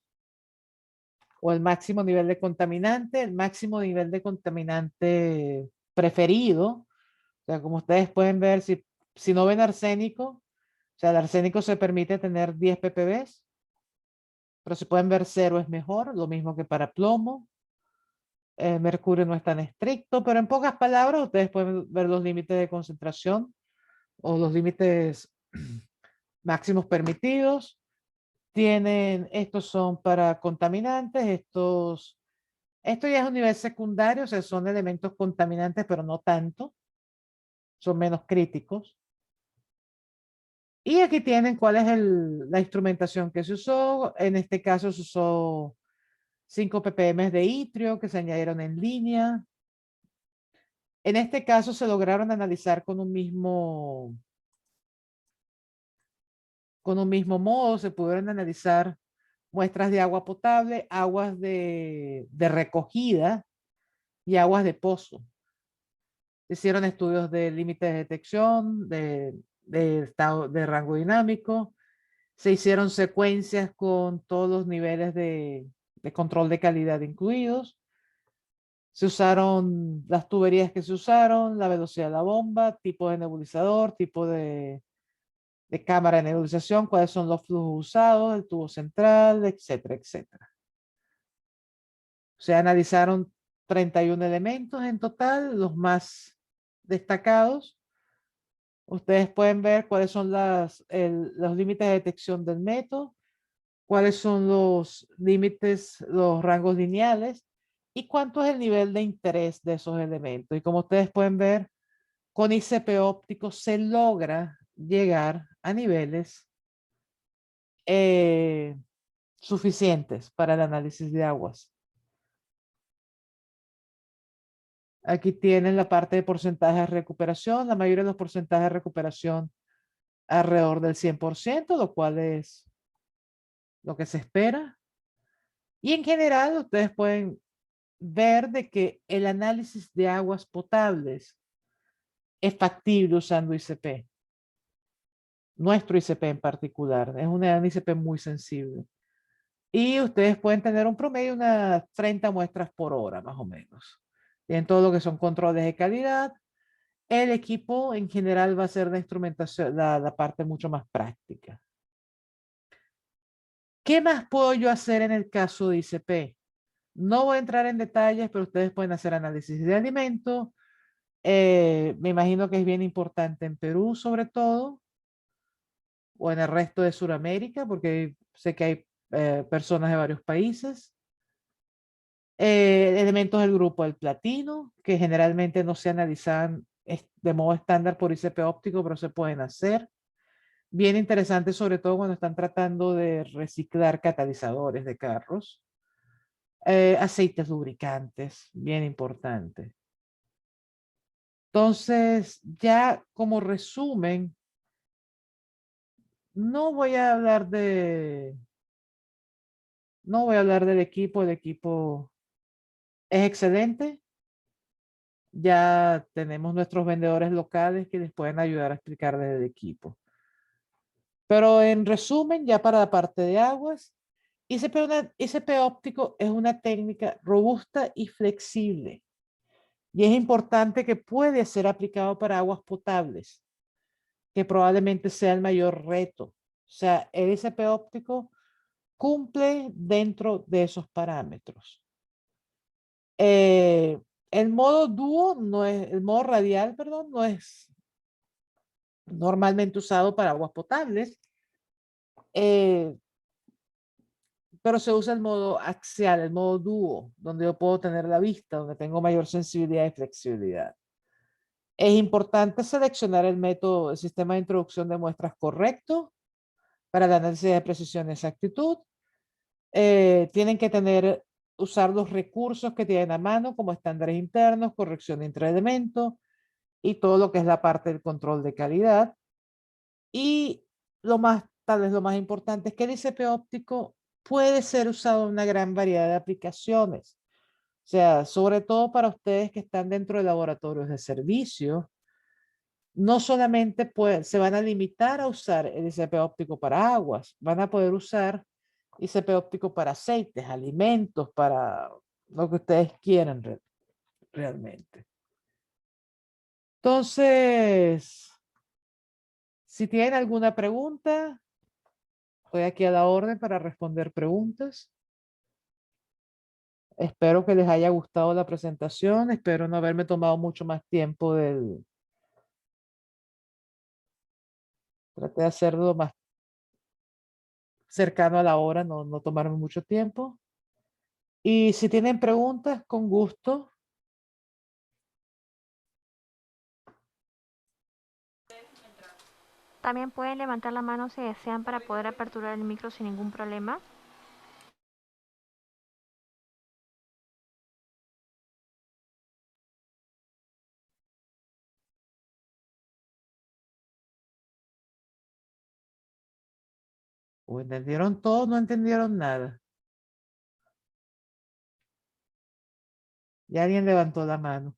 o el máximo nivel de contaminante, el máximo nivel de contaminante preferido. O sea, como ustedes pueden ver, si no ven arsénico, o sea, el arsénico se permite tener 10 ppb, pero si pueden ver cero es mejor, lo mismo que para plomo. Mercurio no es tan estricto, pero en pocas palabras ustedes pueden ver los límites de concentración o los límites máximos permitidos. Estos son para contaminantes, esto ya es un nivel secundario, o sea, son elementos contaminantes, pero no tanto, son menos críticos. Y aquí tienen cuál es la instrumentación que se usó. En este caso se usó 5 ppm de itrio que se añadieron en línea. En este caso se lograron analizar con un mismo modo, se pudieron analizar muestras de agua potable, aguas de recogida y aguas de pozo. Se hicieron estudios de límites de detección, de estado de rango dinámico, se hicieron secuencias con todos los niveles de control de calidad incluidos. Se usaron las tuberías que se usaron, la velocidad de la bomba, tipo de nebulizador, tipo de cámara de nebulización, cuáles son los flujos usados, el tubo central, etcétera, etcétera. Se analizaron 31 elementos en total, los más destacados. Ustedes pueden ver cuáles son los límites de detección del método, cuáles son los límites, los rangos lineales y cuánto es el nivel de interés de esos elementos. Y como ustedes pueden ver, con ICP óptico se logra llegar a niveles suficientes para el análisis de aguas. Aquí tienen la parte de porcentaje de recuperación. La mayoría de los porcentajes de recuperación alrededor del 100%, lo cual es lo que se espera. Y en general, ustedes pueden ver de que el análisis de aguas potables es factible usando ICP. Nuestro ICP en particular. Es un ICP muy sensible. Y ustedes pueden tener un promedio de unas 30 muestras por hora, más o menos. En todo lo que son controles de calidad. El equipo en general va a ser la instrumentación, la parte mucho más práctica. ¿Qué más puedo yo hacer en el caso de ICP? No voy a entrar en detalles, pero ustedes pueden hacer análisis de alimentos. Me imagino que es bien importante en Perú, sobre todo, o en el resto de Sudamérica, porque sé que hay personas de varios países. Elementos del grupo del platino, que generalmente no se analizan de modo estándar por ICP óptico, pero se pueden hacer. Bien interesante, sobre todo cuando están tratando de reciclar catalizadores de carros. Aceites lubricantes, bien importante. Entonces, ya como resumen, no voy a hablar del equipo. El equipo es excelente. Ya tenemos nuestros vendedores locales que les pueden ayudar a explicar desde el equipo. Pero en resumen, ya para la parte de aguas, ICP óptico es una técnica robusta y flexible. Y es importante que puede ser aplicado para aguas potables, que probablemente sea el mayor reto. O sea, el ICP óptico cumple dentro de esos parámetros. Eh, el modo dúo no es, el modo radial, perdón, no es normalmente usado para aguas potables, pero se usa el modo axial, el modo dúo, donde yo puedo tener la vista, donde tengo mayor sensibilidad y flexibilidad. Es importante seleccionar el método, el sistema de introducción de muestras correcto para el análisis de precisión y exactitud. Tienen que usar los recursos que tienen a mano, como estándares internos, corrección de intraelementos y todo lo que es la parte del control de calidad. Y tal vez lo más importante es que el ICP óptico puede ser usado en una gran variedad de aplicaciones. O sea, sobre todo para ustedes que están dentro de laboratorios de servicio, no solamente se van a limitar a usar el ICP óptico para aguas, van a poder usar ICP óptico para aceites, alimentos, para lo que ustedes quieran realmente. Entonces, si tienen alguna pregunta, estoy aquí a la orden para responder preguntas. Espero que les haya gustado la presentación. Espero no haberme tomado mucho más tiempo Traté de hacerlo más cercano a la hora, no tomarme mucho tiempo. Y si tienen preguntas, con gusto. También pueden levantar la mano si desean para poder aperturar el micro sin ningún problema. O entendieron todo, no entendieron nada. Y alguien levantó la mano.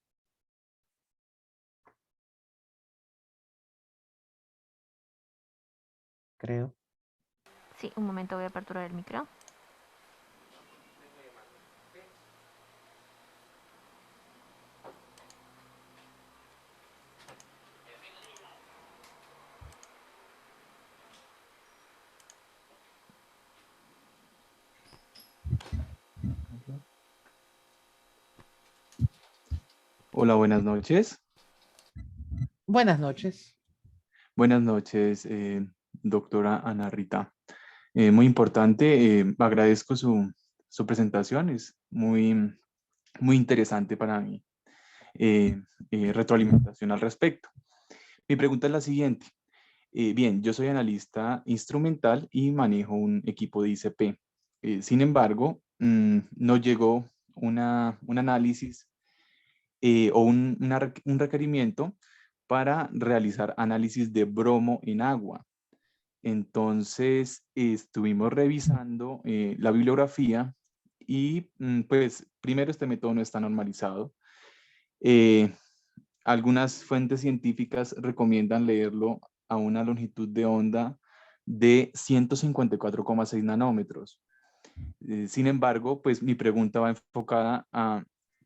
Creo. Sí, un momento, voy a aperturar el micro. Hola, buenas noches. Buenas noches. Buenas noches, doctora Ana Rita. Muy importante, agradezco su presentación, es muy interesante para mí. Retroalimentación al respecto. Mi pregunta es la siguiente. Bien, yo soy analista instrumental y manejo un equipo de ICP. Sin embargo, no llegó un análisis o un requerimiento para realizar análisis de bromo en agua. Entonces, estuvimos revisando la bibliografía y pues primero este método no está normalizado. Algunas fuentes científicas recomiendan leerlo a una longitud de onda de 154,6 nanómetros. Sin embargo, pues mi pregunta va enfocada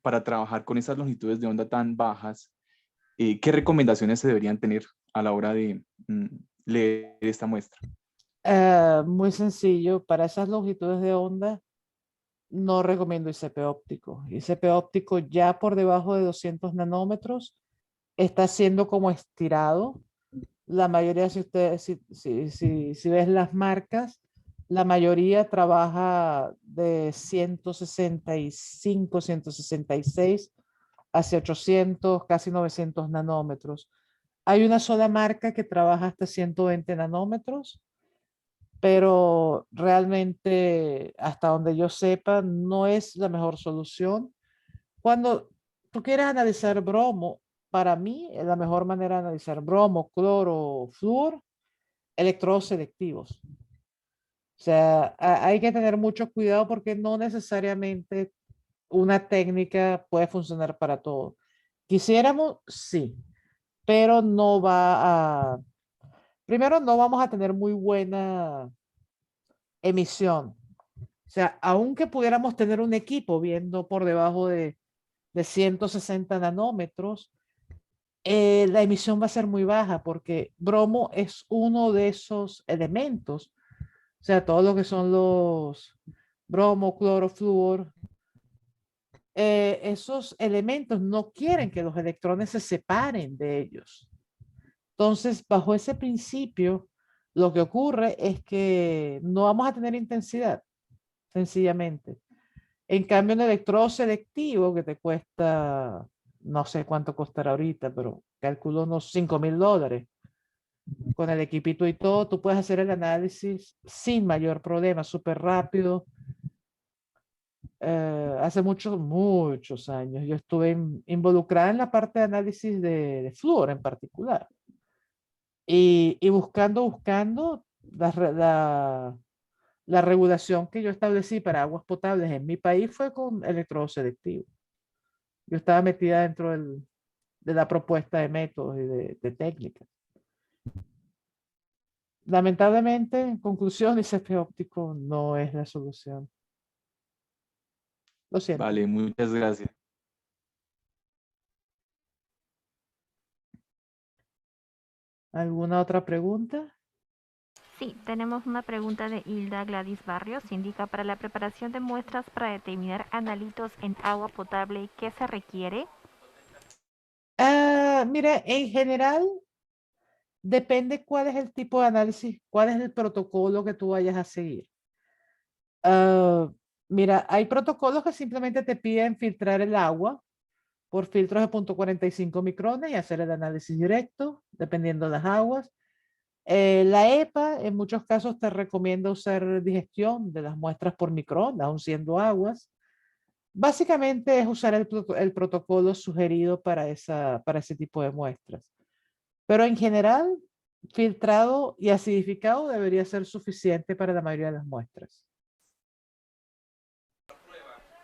para trabajar con esas longitudes de onda tan bajas, ¿qué recomendaciones se deberían tener a la hora de leer esta muestra? Muy sencillo. Para esas longitudes de onda, no recomiendo ICP óptico. ICP óptico ya por debajo de 200 nanómetros está siendo como estirado. La mayoría, si ustedes, si ves las marcas, la mayoría trabaja de 165, 166 hacia 800, casi 900 nanómetros. Hay una sola marca que trabaja hasta 120 nanómetros, pero realmente, hasta donde yo sepa, no es la mejor solución. Cuando tú quieres analizar bromo, para mí, la mejor manera de analizar bromo, cloro, flúor, electrodos selectivos. O sea, hay que tener mucho cuidado porque no necesariamente una técnica puede funcionar para todo. Quisiéramos, sí, pero no va a, primero no vamos a tener muy buena emisión. O sea, aunque pudiéramos tener un equipo viendo por debajo de 160 nanómetros, la emisión va a ser muy baja porque bromo es uno de esos elementos. O sea, todo lo que son los bromo, cloro, flúor, esos elementos no quieren que los electrones se separen de ellos. Entonces, bajo ese principio, lo que ocurre es que no vamos a tener intensidad, sencillamente. En cambio, un electrodo selectivo que te cuesta no sé cuánto costará ahorita, pero calculo unos $5,000. Con el equipito y todo, tú puedes hacer el análisis sin mayor problema, súper rápido. Hace muchos años yo estuve involucrada en la parte de análisis de flúor en particular. Y buscando la regulación que yo establecí para aguas potables en mi país fue con electrodo selectivo. Yo estaba metida dentro de la propuesta de métodos y de técnicas. Lamentablemente, en conclusión, ICP óptico no es la solución. Lo siento. Vale, muchas gracias. ¿Alguna otra pregunta? Sí, tenemos una pregunta de Hilda Gladys Barrios. Indica, para la preparación de muestras para determinar analitos en agua potable, ¿qué se requiere? Mira, en general, depende cuál es el tipo de análisis, cuál es el protocolo que tú vayas a seguir. Mira, hay protocolos que simplemente te piden filtrar el agua por filtros de 0.45 micrones y hacer el análisis directo, dependiendo de las aguas. La EPA en muchos casos te recomienda usar digestión de las muestras por microondas, aun siendo aguas. Básicamente es usar el protocolo sugerido para ese tipo de muestras. Pero en general, filtrado y acidificado debería ser suficiente para la mayoría de las muestras.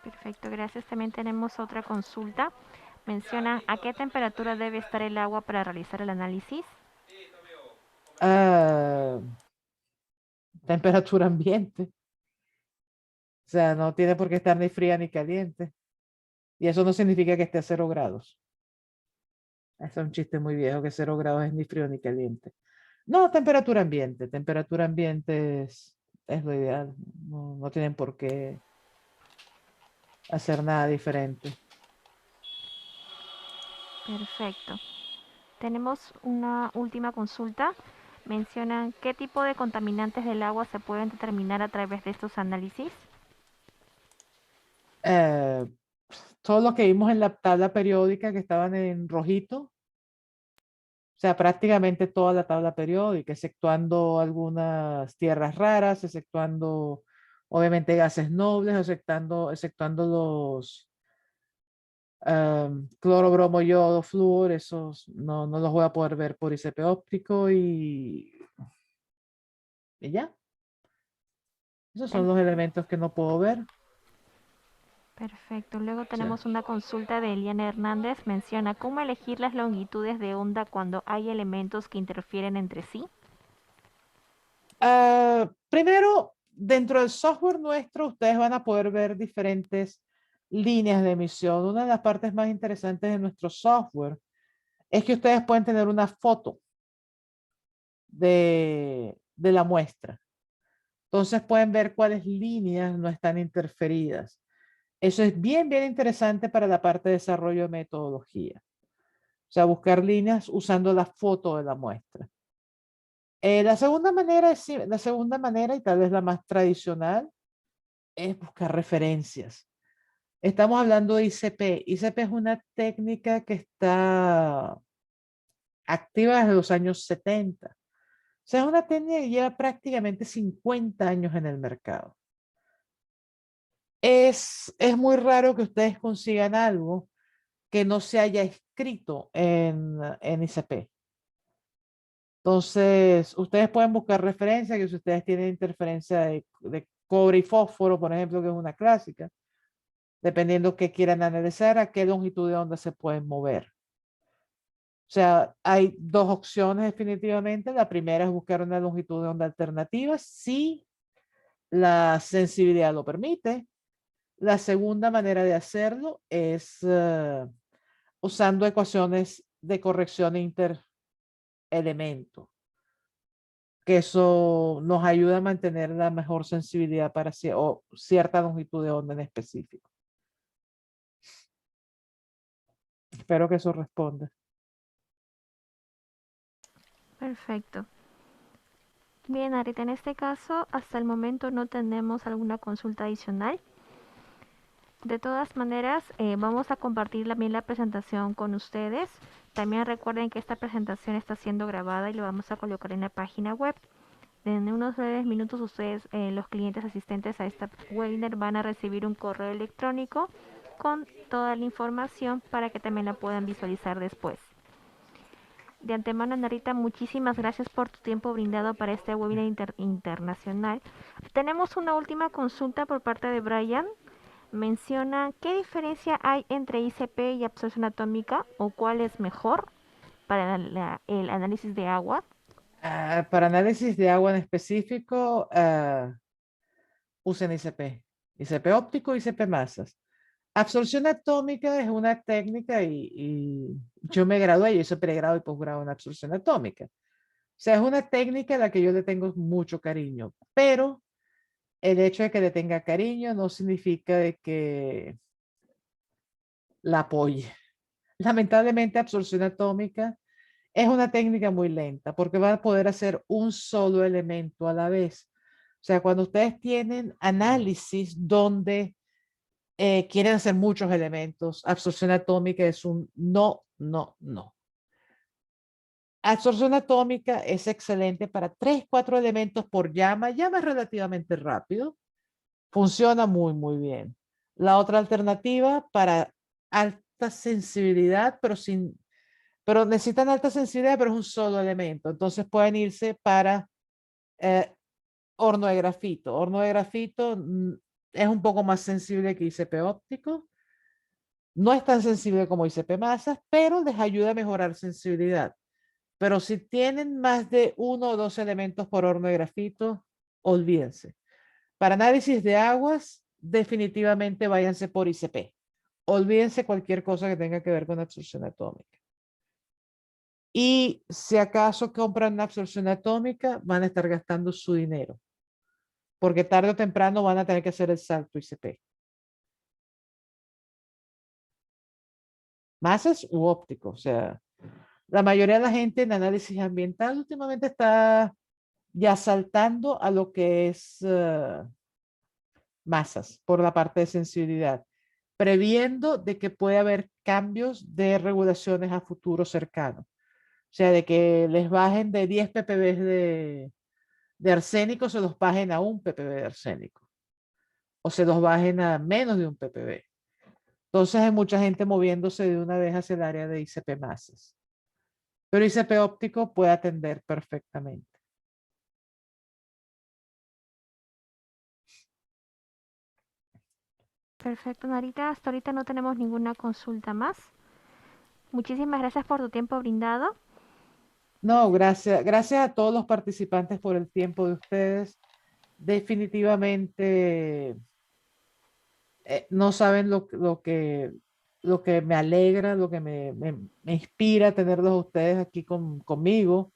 Perfecto, gracias. También tenemos otra consulta. Menciona, ¿a qué temperatura debe estar el agua para realizar el análisis? Ah, temperatura ambiente. O sea, no tiene por qué estar ni fría ni caliente. Y eso no significa que esté a 0 grados. Eso es un chiste muy viejo, que 0 grados es ni frío ni caliente. No, temperatura ambiente. Temperatura ambiente es lo ideal. No tienen por qué hacer nada diferente. Perfecto. Tenemos una última consulta. Mencionan, ¿qué tipo de contaminantes del agua se pueden determinar a través de estos análisis? Eh, todo lo que vimos en la tabla periódica que estaban en rojito, o sea, prácticamente toda la tabla periódica, exceptuando algunas tierras raras, exceptuando obviamente gases nobles, exceptuando los cloro, bromo, yodo, flúor, esos no los voy a poder ver por ICP óptico y ya. Esos son los elementos que no puedo ver. Perfecto. Luego tenemos una consulta de Eliana Hernández. Menciona, ¿cómo elegir las longitudes de onda cuando hay elementos que interfieren entre sí? Primero, dentro del software nuestro, ustedes van a poder ver diferentes líneas de emisión. Una de las partes más interesantes de nuestro software es que ustedes pueden tener una foto de la muestra. Entonces pueden ver cuáles líneas no están interferidas. Eso es bien interesante para la parte de desarrollo de metodología. O sea, buscar líneas usando la foto de la muestra. La segunda manera, y tal vez la más tradicional, es buscar referencias. Estamos hablando de ICP. ICP es una técnica que está activa desde los años 70. O sea, es una técnica que lleva prácticamente 50 años en el mercado. Es muy raro que ustedes consigan algo que no se haya escrito en ICP. Entonces, ustedes pueden buscar referencias, que si ustedes tienen interferencia de cobre y fósforo, por ejemplo, que es una clásica, dependiendo qué quieran analizar, a qué longitud de onda se pueden mover. O sea, hay dos opciones definitivamente. La primera es buscar una longitud de onda alternativa, si la sensibilidad lo permite. La segunda manera de hacerlo es usando ecuaciones de corrección interelemento, que eso nos ayuda a mantener la mejor sensibilidad para cierta longitud de onda en específico. Espero que eso responda. Perfecto. Bien, Arita, en este caso, hasta el momento no tenemos alguna consulta adicional. De todas maneras, vamos a compartir también la presentación con ustedes. También recuerden que esta presentación está siendo grabada y lo vamos a colocar en la página web. En unos breves minutos ustedes, los clientes asistentes a esta webinar, van a recibir un correo electrónico con toda la información para que también la puedan visualizar después. De antemano, Narita, muchísimas gracias por tu tiempo brindado para este webinar internacional. Tenemos una última consulta por parte de Brian. Menciona, ¿qué diferencia hay entre ICP y absorción atómica o cuál es mejor para el análisis de agua? Para análisis de agua en específico, usen ICP. ICP óptico, ICP masas. Absorción atómica es una técnica y yo me gradué, yo hice pregrado y posgrado en absorción atómica. O sea, es una técnica a la que yo le tengo mucho cariño, pero el hecho de que le tenga cariño no significa de que la apoye. Lamentablemente, absorción atómica es una técnica muy lenta porque va a poder hacer un solo elemento a la vez. O sea, cuando ustedes tienen análisis donde quieren hacer muchos elementos, absorción atómica es un no, no, no. Absorción atómica es excelente para 3, 4 elementos por llama. Llama es relativamente rápido. Funciona muy, muy bien. La otra alternativa para alta sensibilidad, pero necesitan alta sensibilidad, pero es un solo elemento. Entonces pueden irse para horno de grafito. Horno de grafito es un poco más sensible que ICP óptico. No es tan sensible como ICP masas, pero les ayuda a mejorar sensibilidad. Pero si tienen más de 1 o 2 elementos por horno de grafito, olvídense. Para análisis de aguas, definitivamente váyanse por ICP. Olvídense cualquier cosa que tenga que ver con absorción atómica. Y si acaso compran una absorción atómica, van a estar gastando su dinero. Porque tarde o temprano van a tener que hacer el salto ICP. Masas u óptico. O sea, la mayoría de la gente en análisis ambiental últimamente está ya saltando a lo que es masas por la parte de sensibilidad, previendo de que puede haber cambios de regulaciones a futuro cercano. O sea, de que les bajen de 10 ppb de arsénico, se los bajen a 1 ppb de arsénico. O se los bajen a menos de 1 ppb. Entonces hay mucha gente moviéndose de una vez hacia el área de ICP masas. Pero ICP óptico puede atender perfectamente. Perfecto, Narita. Hasta ahorita no tenemos ninguna consulta más. Muchísimas gracias por tu tiempo brindado. No, gracias. Gracias a todos los participantes por el tiempo de ustedes. Definitivamente no saben lo que me alegra, lo que me inspira tenerlos a ustedes aquí conmigo.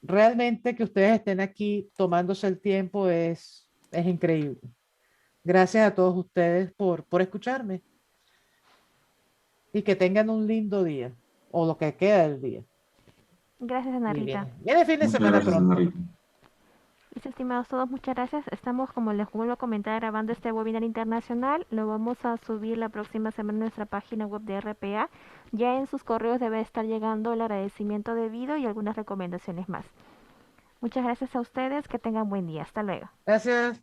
Realmente que ustedes estén aquí tomándose el tiempo es increíble. Gracias a todos ustedes por escucharme y que tengan un lindo día o lo que queda del día. Gracias, Y Narita. viene fin de Muchas semana gracias, pronto. Narita. Mis estimados todos, muchas gracias. Estamos, como les vuelvo a comentar, grabando este webinar internacional. Lo vamos a subir la próxima semana en nuestra página web de RPA. Ya en sus correos debe estar llegando el agradecimiento debido y algunas recomendaciones más. Muchas gracias a ustedes. Que tengan buen día. Hasta luego. Gracias.